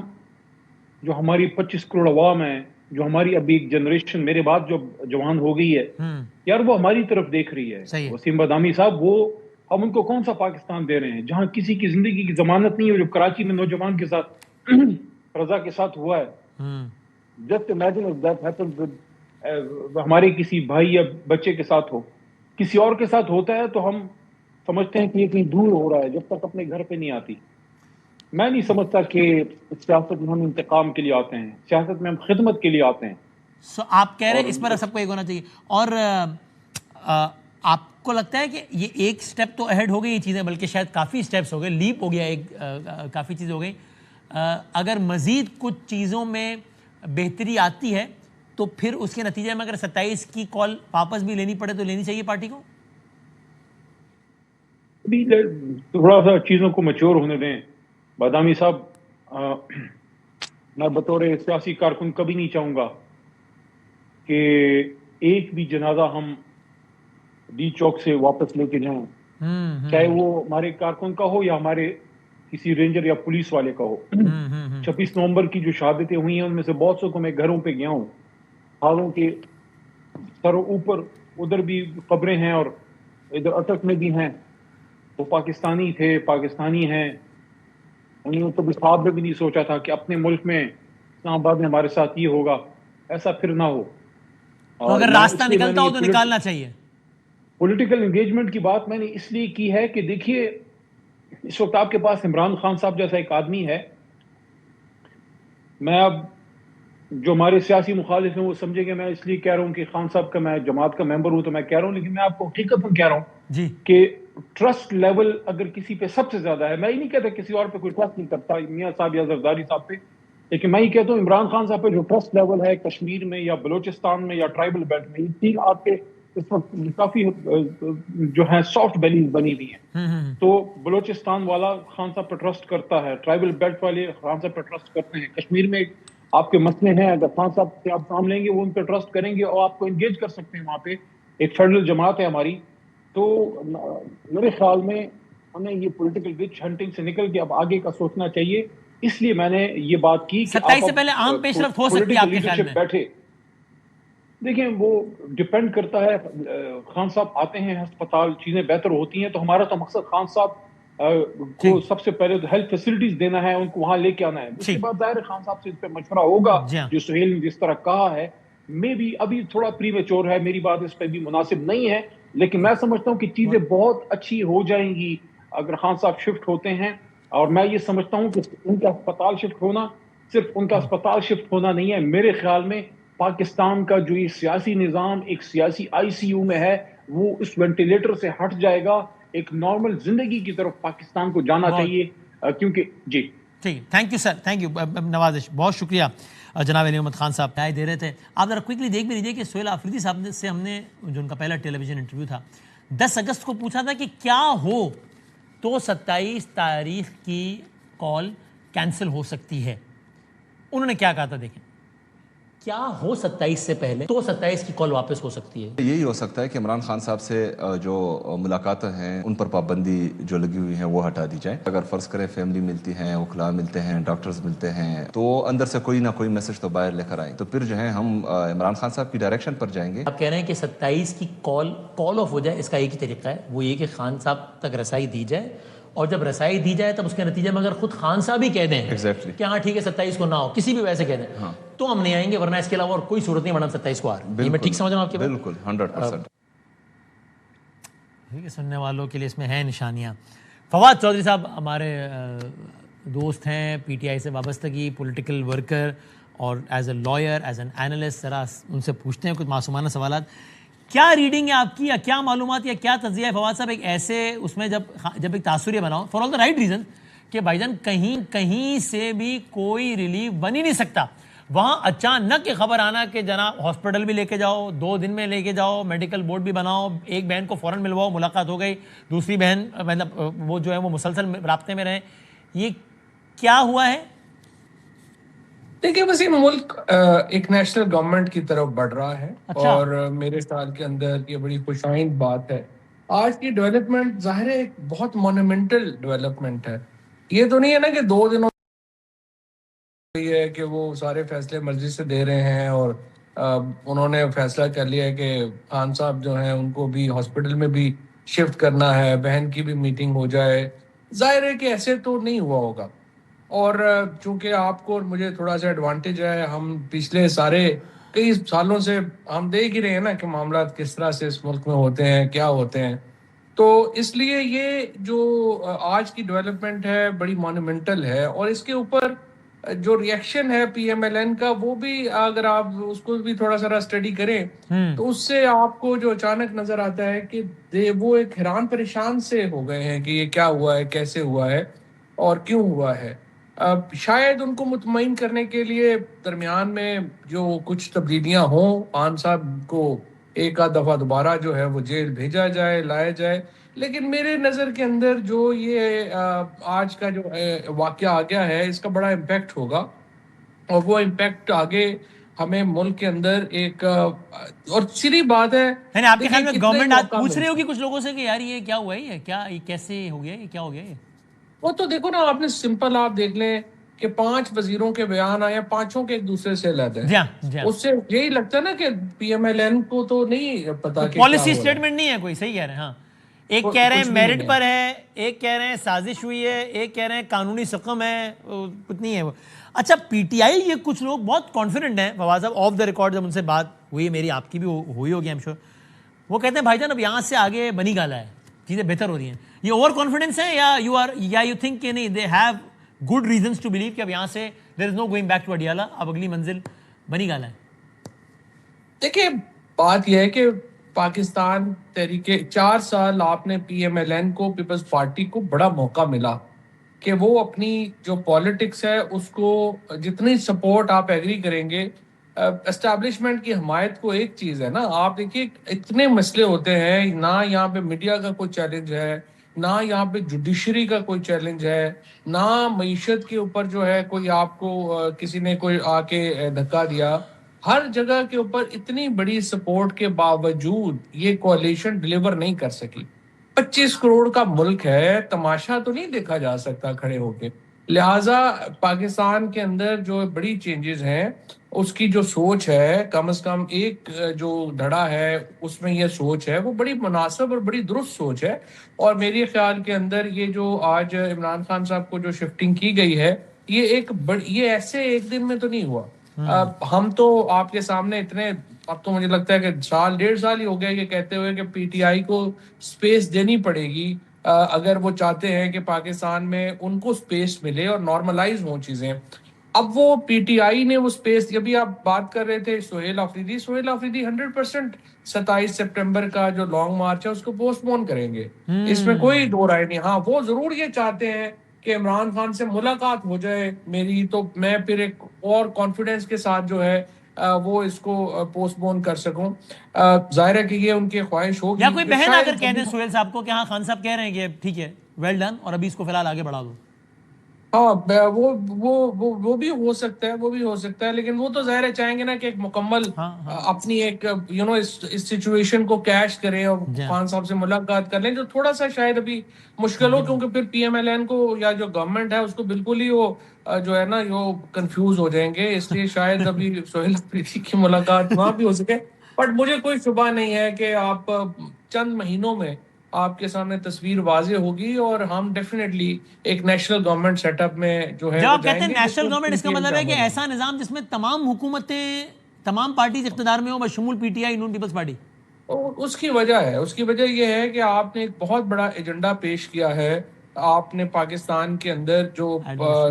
جو ہماری 25 کروڑ عوام ہیں، جو ہماری ابھی ایک جنریشن میرے بعد جو جوان ہو گئی ہے یار، وہ ہماری طرف دیکھ رہی ہے. وسیم بادامی صاحب، وہ ہم ان کو کون سا پاکستان دے رہے ہیں جہاں کسی کی زندگی کی ضمانت نہیں ہے؟ جو کراچی میں نوجوان کے ساتھ رضا کے ساتھ ہوا ہے، just imagine if that happens with ہمارے کسی بھائی یا بچے کے ساتھ ہو، کسی اور کے ساتھ ہوتا ہے تو ہم سمجھتے ہیں کہ یہ کہیں دور ہو رہا ہے جب تک اپنے گھر پہ نہیں آتی. میں نہیں سمجھتا کہ سیاست میں ہم انتقام کے لیے آتے ہیں، سیاست میں ہم خدمت کے لیے آتے ہیں. آپ کہہ رہے ہیں اس پر سب کو ایک ہونا چاہیے. اور آپ کو لگتا ہے کہ یہ ایک سٹیپ تو اہیڈ ہو گئی یہ چیزیں، بلکہ شاید کافی سٹیپس ہو گئے، لیپ ہو گیا، ایک کافی چیز ہو گئی، اگر مزید کچھ چیزوں میں بہتری آتی ہے تو پھر اس کے نتیجے میں اگر 27 کی کال واپس بھی لینی پڑے تو لینی چاہیے پارٹی کو؟ ابھی تھوڑا سا چیزوں کو میچور ہونے دیں بادامی صاحب. میں بطور سیاسی کارکن کبھی نہیں چاہوں گا کہ ایک بھی جنازہ ہم ڈی چوک سے واپس لے کے جائیں، چاہے وہ ہمارے کارکن کا ہو یا ہمارے کسی رینجر یا پولیس والے کا ہو. 26 نومبر کی جو شہادتیں ہوئی ہیں ان میں سے بہت سو کو میں گھروں پہ گیا ہوں، حالوں کے سروں اوپر ادھر بھی قبریں ہیں اور ادھر اٹک میں بھی ہیں. وہ پاکستانی تھے، پاکستانی ہیں، انہوں نے تو خواب میں بھی نہیں سوچا تھا کہ اپنے ملک میں اسلام آباد میں ہمارے ساتھ یہ ہوگا. ایسا پھر نہ ہو. تو اگر راستہ نکلتا ہو تو نکالنا چاہیے. پولیٹیکل انگیجمنٹ کی بات میں نے اس لیے کی ہے کہ دیکھیے اس وقت آپ کے پاس عمران خان صاحب جیسا ایک آدمی ہے. میں اب جو ہمارے سیاسی مخالف ہیں وہ سمجھے گا میں اس لیے کہہ رہا ہوں کہ خان صاحب کا میں جماعت کا ممبر ہوں تو میں کہہ رہا ہوں، لیکن میں آپ کو حقیقت میں کہہ رہا ہوں جی کہ ٹرسٹ لیول اگر کسی پہ سب سے زیادہ ہے، میں یہ نہیں کہتا کسی اور پہ کوئی ٹرسٹ نہیں کرتا میاں صاحب یا زرداری صاحب پہ، لیکن میں یہ کہتا ہوں عمران خان صاحب پہ جو ٹرسٹ لیول ہے کشمیر میں یا بلوچستان میں یا ٹرائبل بیلٹ میں، یہ تین آپ کے اس وقت کافی جو ہیں سافٹ بیلیز بنی ہوئی ہیں. تو بلوچستان والا خان صاحب پہ ٹرسٹ کرتا ہے، ٹرائبل بیلٹ والے خان صاحب پہ ٹرسٹ کرتے ہیں. کشمیر میں آپ کے مسئلے ہیں، اگر خان صاحب سے آپ کام لیں گے وہ ان پہ ٹرسٹ کریں گے اور آپ کو انگیج کر سکتے ہیں. وہاں پہ ایک فیڈرل جماعت ہے ہماری. تو میرے خیال میں ہمیں یہ پولیٹیکل وچ ہنٹنگ سے نکل کے اب آگے کا سوچنا چاہیے. اس لیے میں نے یہ بات کی کہ 27 سے پہلے عام پیش رفت ہو سکتی ہے آپ کے خیال میں؟ بیٹھے دیکھیں وہ ڈیپینڈ کرتا ہے. خان صاحب آتے ہیں ہسپتال، چیزیں بہتر ہوتی ہیں تو ہمارا تو مقصد خان صاحب کو سب سے پہلے ہیلتھ فیسلٹیز دینا ہے، ان کو وہاں لے کے آنا ہے. اس کے بعد ظاہر خان صاحب سے اس پہ مشورہ ہوگا جو سہیل نے جس طرح کہا ہے. میں بھی ابھی تھوڑا پری میچور ہے، میری بات اس پہ بھی مناسب نہیں ہے، لیکن میں سمجھتا ہوں کہ چیزیں بہت اچھی ہو جائیں گی اگر خان صاحب شفٹ ہوتے ہیں. اور میں یہ سمجھتا ہوں کہ ان کا اسپتال شفٹ ہونا صرف ان کا اسپتال شفٹ ہونا نہیں ہے، میرے خیال میں پاکستان کا جو یہ سیاسی نظام ایک سیاسی آئی سی یو میں ہے وہ اس وینٹیلیٹر سے ہٹ جائے گا، ایک نارمل زندگی کی طرف پاکستان کو جانا چاہیے. کیونکہ جی ٹھیک، thank you sir, thank you نوازش، بہت شکریہ. جناب علی محمد خان صاحب رائے دے رہے تھے. آپ ذرا کوئکلی دیکھ بھی لیجیے کہ سہیل آفریدی صاحب سے ہم نے جو ان کا پہلا ٹیلی ویژن انٹرویو تھا 10 اگست کو پوچھا تھا کہ کیا ہو تو 27 تاریخ کی کال کینسل ہو سکتی ہے. انہوں نے کیا کہا تھا دیکھیں. کیا ہو 27 سے پہلے تو 27 کی کال واپس ہو سکتی ہے؟ یہی ہو سکتا ہے کہ عمران خان صاحب سے جو ملاقاتیں ہیں ان پر پابندی جو لگی ہوئی ہیں وہ ہٹا دی جائے. اگر فرض کریں فیملی ملتی ہیں، وکلاء ملتے ہیں، ڈاکٹرز ملتے ہیں تو اندر سے کوئی نہ کوئی میسج تو باہر لے کر آئیں، تو پھر جو ہے ہم عمران خان صاحب کی ڈائریکشن پر جائیں گے. آپ کہہ رہے ہیں کہ 27 کی کال آف ہو جائے، اس کا ایک ہی طریقہ ہے، وہ یہ کہ خان صاحب تک رسائی دی جائے، اور جب رسائی دی جائے تب اس کے نتیجے میں اگر خود خان صاحب ہی کہہ دیں کہ ہاں ٹھیک ہے 27 کو نہ ہو، کسی بھی ویسے کہہ دیں تو ہم نہیں آئیں گے، ورنہ اس کے علاوہ اور کوئی صورت نہیں بنا 27 کو آ رہا ہے. میں ٹھیک سمجھ رہا ہوں آپ کی بات؟ بالکل 100%. ٹھیک ہے، سننے والوں کے لیے اس میں ہیں نشانیاں. فواد چودھری صاحب ہمارے دوست ہیں، پی ٹی آئی سے وابستگی، پولیٹیکل ورکر اور as a lawyer, as an analyst, ذرا ان سے پوچھتے ہیں کچھ معصومانہ سوالات. کیا ریڈنگ ہے آپ کی یا کیا معلومات یا کیا تجزیہ ہے فواد صاحب ایک ایسے اس میں جب ایک تاثر یہ بناؤ for all the right reason کہ بھائی جان کہیں سے بھی کوئی ریلیف بن ہی نہیں سکتا، وہاں اچانک کی خبر آنا کہ جناب ہاسپٹل بھی لے کے جاؤ، 2 دن میں لے کے جاؤ، میڈیکل بورڈ بھی بناؤ، ایک بہن کو فوراً ملواؤ، ملاقات ہو گئی، دوسری بہن مطلب وہ جو ہے وہ مسلسل رابطے میں رہیں. یہ کیا ہوا ہے؟ دیکھیے بس یہ ملک ایک نیشنل گورنمنٹ کی طرف بڑھ رہا ہے اور میرے خیال کے اندر یہ بڑی خوش آئند بات ہے. آج کی ڈیولپمنٹ ظاہر ہے ایک بہت مونومنٹل ڈیولپمنٹ ہے. یہ تو نہیں ہے نا کہ 2 دنوں یہ ہے کہ وہ سارے فیصلے مرضی سے دے رہے ہیں اور انہوں نے فیصلہ کر لیا ہے کہ خان صاحب جو ہیں ان کو بھی ہاسپٹل میں بھی شفٹ کرنا ہے، بہن کی بھی میٹنگ ہو جائے. ظاہر ہے کہ ایسے تو نہیں ہوا ہوگا. اور چونکہ آپ کو اور مجھے تھوڑا سا ایڈوانٹیج ہے، ہم پچھلے کئی سالوں سے ہم دیکھ ہی رہے ہیں نا کہ معاملات کس طرح سے اس ملک میں ہوتے ہیں، کیا ہوتے ہیں. تو اس لیے یہ جو آج کی ڈیولپمنٹ ہے بڑی مونومنٹل ہے اور اس کے اوپر جو ریئیکشن ہے پی ایم ایل این کا وہ بھی اگر آپ اس کو بھی تھوڑا سا اسٹڈی کریں تو اس سے آپ کو جو اچانک نظر آتا ہے کہ وہ ایک حیران پریشان سے ہو گئے ہیں کہ یہ کیا ہوا ہے، کیسے ہوا ہے اور کیوں ہوا ہے. شاید ان کو مطمئن کرنے کے لیے درمیان میں جو کچھ تبدیلیاں ہوں، خان صاحب کو ایک آدھ دفعہ دوبارہ جو ہے وہ جیل بھیجا جائے، لایا جائے. لیکن میرے نظر کے اندر جو یہ آج کا جو واقعہ آ گیا ہے اس کا بڑا امپیکٹ ہوگا، اور وہ امپیکٹ آگے ہمیں ملک کے اندر ایک اور سیدھی بات ہے. یعنی آپ کے خیال میں گورنمنٹ آج پوچھ رہی ہوگی کچھ لوگوں سے کہ یار یہ کیا ہوا ہے، یہ کیا، یہ کیسے ہو گیا، یہ کیا ہو گیا؟ یہ وہ تو دیکھو نا، آپ نے سمپل آپ دیکھ لیں کہ 5 وزیروں کے بیان آئے، 5 کے ایک دوسرے سے علیحدہ ہیں. اس سے یہی لگتا ہے نا کہ پی ایم ایل این کو تو نہیں پتا کہ پالیسی سٹیٹمنٹ نہیں ہے کوئی. صحیح کہہ رہے ہیں. ہاں، ایک کہہ رہے ہیں میرٹ پر ہے، ایک کہہ رہے ہیں سازش ہوئی ہے، ایک کہہ رہے ہیں قانونی سقم ہے، اتنی ہے وہ. اچھا، پی ٹی آئی یہ کچھ لوگ بہت کانفیڈنٹ ہیں. فواد صاحب آف دا ریکارڈ جب ان سے بات ہوئی، میری آپ کی بھی ہوئی ہوگی ایم شور، وہ کہتے ہیں بھائی جان اب یہاں سے آگے بنی گالا ہے، چیزیں بہتر ہو رہی ہیں. یہ اوور کانفیڈنس ہے یا یو تھنک کہ نہیں، they have good reasons to believe کہ اب یہاں سے there is no going back to Adiala, اب اگلی منزل بنی گالا ہے؟ دیکھیے بات یہ ہے کہ پاکستان تحریک 4 سال آپ نے پی ایم ایل این کو، پیپلز پارٹی کو بڑا موقع ملا کہ وہ اپنی جو پالیٹکس ہے اس کو جتنی سپورٹ آپ ایگری کریں گے. اسٹیبلشمنٹ کی حمایت کو ایک چیز ہے نا، آپ دیکھیے اتنے مسئلے ہوتے ہیں، نہ یہاں پہ میڈیا کا کوئی چیلنج ہے، نہ یہاں پہ جوڈیشری کا کوئی چیلنج ہے، نہ معیشت کے اوپر جو ہے کوئی آپ کو کسی نے کوئی آ کے دھکا دیا. ہر جگہ کے اوپر اتنی بڑی سپورٹ کے باوجود یہ کوalition ڈلیور نہیں کر سکی. 25 کروڑ کا ملک ہے، تماشا تو نہیں دیکھا جا سکتا کھڑے ہو کے. لہٰذا پاکستان کے اندر جو بڑی چینجز ہیں اس کی جو سوچ ہے، کم از کم ایک جو دھڑا ہے اس میں یہ سوچ ہے، وہ بڑی مناسب اور بڑی درست سوچ ہے. اور میرے خیال کے اندر یہ جو آج عمران خان صاحب کو جو شفٹنگ کی گئی ہے، یہ ایسے ایک دن میں تو نہیں ہوا. ہم تو آپ کے سامنے اتنے، اب تو مجھے لگتا ہے کہ 1.5 سال ہی ہو گیا یہ کہتے ہوئے کہ پی ٹی آئی کو سپیس دینی پڑے گی اگر وہ چاہتے ہیں کہ پاکستان میں ان کو سپیس ملے اور نارملائز ہوں چیزیں. اب وہ پی ٹی آئی نے وہ سپیس، ابھی آپ بات کر رہے تھے سہیل آفریدی 100% 27 سپٹمبر کا جو لانگ مارچ ہے اس کو پوسٹ پون کریں گے، اس میں کوئی دو رائے نہیں. ہاں، وہ ضرور یہ چاہتے ہیں کہ عمران خان سے ملاقات ہو جائے میری، تو میں پھر ایک اور کانفیڈنس کے ساتھ جو ہے وہ اس کو پوسٹ پون کر سکوں. ظاہر ہے کہ یہ ان کی خواہش ہوگی. یا کوئی بہن آ کر کہہ دیں سہیل صاحب کو کہ ہاں خان صاحب کہہ رہے ہیں کہ ٹھیک ہے، ویل ڈن، اور ابھی اس کو فی الحال آگے بڑھا دو. ہاں، وہ بھی ہو سکتا ہے، وہ بھی ہو سکتا ہے. لیکن وہ تو ظاہر ہے چاہیں گے نا کہ ایک مکمل اپنی ایک اس سچویشن کو کیش کریں اور خان صاحب سے ملاقات کر لیں، جو تھوڑا سا شاید ابھی مشکل ہو، کیونکہ پھر پی ایم ایل این کو یا جو گورنمنٹ ہے اس کو بالکل ہی وہ جو ہے نا وہ کنفیوز ہو جائیں گے. اس لیے شاید ابھی سہیل آفریدی کی ملاقات وہاں بھی ہو سکے. بٹ مجھے کوئی شبہ نہیں ہے کہ آپ چند مہینوں میں آپ کے سامنے تصویر واضح ہوگی اور ہم ڈیفینیٹلی ایک نیشنل گورنمنٹ سیٹ اپ میں جو ہے جب آپ کہتے ہیں نیشنل گورنمنٹ، اس کا مطلب ہے کہ ایسا نظام جس میں تمام حکومتیں، تمام پارٹیز اقتدار میں ہوں، بشمول پی ٹی آئی، نون پیپلز پارٹی. اس کی وجہ یہ ہے کہ آپ نے ایک بہت بڑا ایجنڈا پیش کیا ہے. آپ نے پاکستان کے اندر جو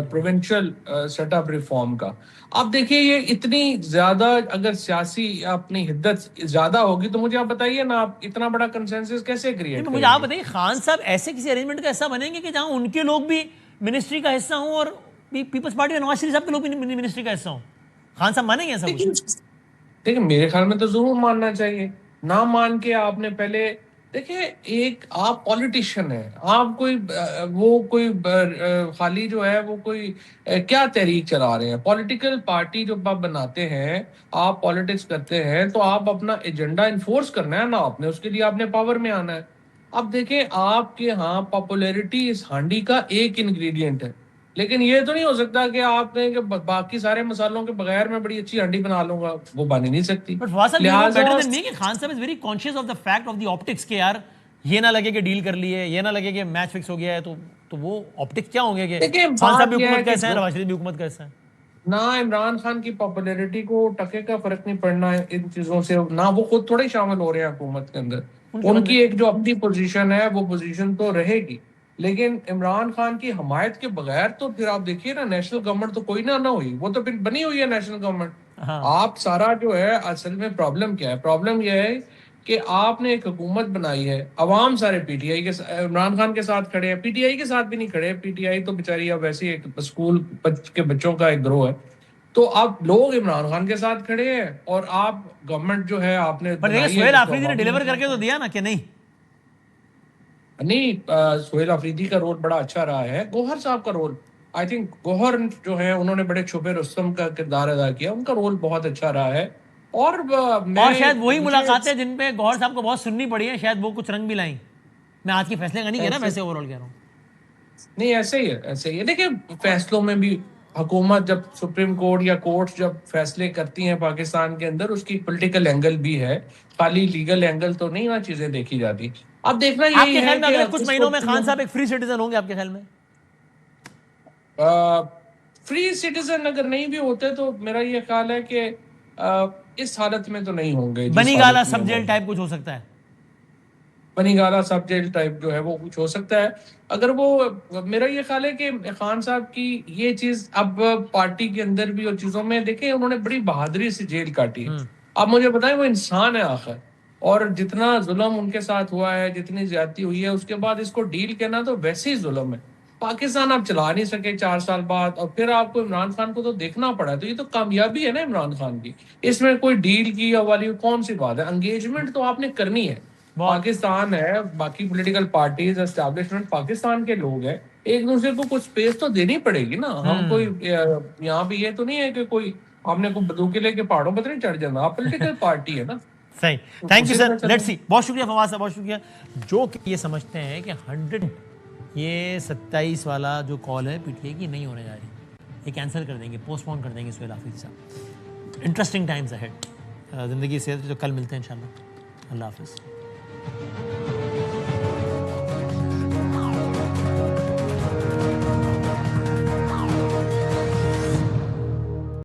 پروونشل سیٹ اپ ریفارم کا، آپ دیکھیے یہ اتنی زیادہ اگر سیاسی اپنی حدت زیادہ ہوگی تو مجھے آپ بتائیے نا، آپ اتنا بڑا کنسنسس کیسے کریٹ کریں گے؟ مجھے آپ بتائیے خان صاحب ایسے کسی ارینجمنٹ کا حصہ بنیں گے کہ جہاں ان کے لوگ بھی منسٹری کا حصہ ہوں اور پیپلز پارٹی اور نواز شریف صاحب کے لوگ بھی منسٹری کا حصہ ہوں؟ خان صاحب مانیں گے ایسا کچھ؟ دیکھیں میرے خیال میں تو ضرور ماننا چاہیے. نہ مان کے آپ نے پہلے دیکھیں، ایک آپ پولیٹیشین ہیں، آپ کوئی خالی جو ہے وہ کوئی کیا تحریک چلا رہے ہیں. پولیٹیکل پارٹی جو آپ بناتے ہیں، آپ پولیٹکس کرتے ہیں تو آپ اپنا ایجنڈا انفورس کرنا ہے نا، آپ نے اس کے لیے آپ نے پاور میں آنا ہے. اب دیکھیں آپ کے ہاں پاپولیرٹی اس ہانڈی کا ایک انگریڈینٹ ہے، لیکن یہ تو نہیں ہو سکتا کہ آپ کہیں کہ باقی سارے مسالوں کے بغیر میں بڑی اچھی ہانڈی بنا لوں گا، وہ بن ہی نہیں سکتی. خان صاحب is very conscious of the fact of the optics کہ یار یہ نہ لگے کہ ڈیل کر لیے، یہ نہ لگے کہ میچ فکس ہو گیا ہے، تو وہ آپٹکس کیا ہوں گے کہ خان صاحب بھی حکومت کیسا ہے، نواز شریف بھی حکومت کیسا ہے. نہ عمران خان کی پاپولیرٹی کو ٹکے کا فرق نہیں پڑنا ہے ان چیزوں سے، نہ وہ خود تھوڑے شامل ہو رہے ہیں حکومت کے اندر. ان کی ایک جو اپنی پوزیشن ہے وہ پوزیشن تو رہے گی. لیکن عمران خان کی حمایت کے بغیر تو پھر آپ دیکھیے نا نیشنل گورنمنٹ تو کوئی نہ ہوئی, وہ تو پھر بنی ہوئی ہے نیشنل گورنمنٹ. آپ سارا جو ہے اصل میں پرابلم کیا ہے, پرابلم یہ ہے کہ آپ نے ایک حکومت بنائی ہے, عوام سارے پی ٹی آئی کے عمران خان کے ساتھ کھڑے ہیں, پی ٹی آئی کے ساتھ بھی نہیں کھڑے, پی ٹی آئی تو بیچاری اب ویسے ایک اسکول کے بچوں کا ایک گروہ ہے, تو اب لوگ عمران خان کے ساتھ کھڑے ہیں اور آپ گورنمنٹ جو ہے آپ نے سہیل آفریدی نے ڈیلیور کر کے تو دیا نا کہ نہیں؟ نہیں, سہیل آفریدی کا رول بڑا اچھا رہا ہے. گوہر صاحب کا رول, آئی تھنک گوہر جو ہے انہوں نے بڑے چھپے رستم کا کردار ادا کیا, ان کا رول بہت اچھا رہا ہے. اور شاید وہی ملاقاتیں جن پہ گوہر صاحب کو بہت سننی پڑی ہیں, شاید وہ کچھ رنگ بھی لائیں. میں آج کے فیصلے کا نہیں کہہ رہا, ویسے اوور آل کہہ رہا ہوں. نہیں ایسے ہی ہے, ایسے ہی ہے. دیکھیں فیصلوں میں بھی حکومت جب سپریم کورٹ یا کورٹ جب فیصلے کرتی ہیں پاکستان کے اندر, اس کی پولیٹیکل اینگل بھی ہے, خالی لیگل اینگل تو نہیں نا چیزیں دیکھی جاتی. اب دیکھنا یہی ہے کہ اگلے کچھ مہینوں میں خان صاحب ایک فری سٹیزن ہوں گے آپ کے خیال میں؟ فری سٹیزن اگر نہیں بھی ہوتے تو میرا یہ خیال ہے کہ اس حالت میں تو نہیں ہوں گے. بنی گالا سب جیل ٹائپ کچھ ہو سکتا ہے, بنی گالا سب جیل ٹائپ جو ہے وہ کچھ ہو سکتا ہے. اگر وہ, میرا یہ خیال ہے کہ خان صاحب کی یہ چیز اب پارٹی کے اندر بھی اور چیزوں میں دیکھیں انہوں نے بڑی بہادری سے جیل کاٹی ہے. اب مجھے بتائیں وہ انسان ہے آخر, اور جتنا ظلم ان کے ساتھ ہوا ہے, جتنی زیادتی ہوئی ہے, اس کے بعد اس کو ڈیل کرنا تو ویسے ہی ظلم ہے. پاکستان آپ چلا نہیں سکے 4 سال بعد, اور پھر آپ کو عمران خان کو تو دیکھنا پڑا, تو یہ تو کامیابی ہے نا عمران خان کی. اس میں کوئی ڈیل کی والی کون سی بات ہے؟ انگیجمنٹ تو آپ نے کرنی ہے. پاکستان ہے, باقی پولیٹیکل پارٹیز اسٹیبلشمنٹ پاکستان کے لوگ ہیں, ایک دوسرے کو کچھ اسپیس تو دینی پڑے گی نا. ہم کوئی یہاں بھی یہ تو نہیں ہے کہ کوئی ہم نے کوئی بندوقیں لے کے پہاڑوں پر نہیں چڑھ جانا. آپ پولیٹیکل پارٹی ہے نا. صحیح, thank you sir, let's see. بہت شکریہ فواد صاحب, بہت شکریہ. جو کہ یہ سمجھتے ہیں کہ 100 یہ 27 والا جو کال ہے پی ٹی آئی کی نہیں ہونے جا رہی, یہ کینسل کر دیں گے, پوسٹ پون کر دیں گے سہیل آفریدی صاحب. Interesting Times ahead. زندگی سے تو کل ملتے ہیں انشاءاللہ. اللہ حافظ.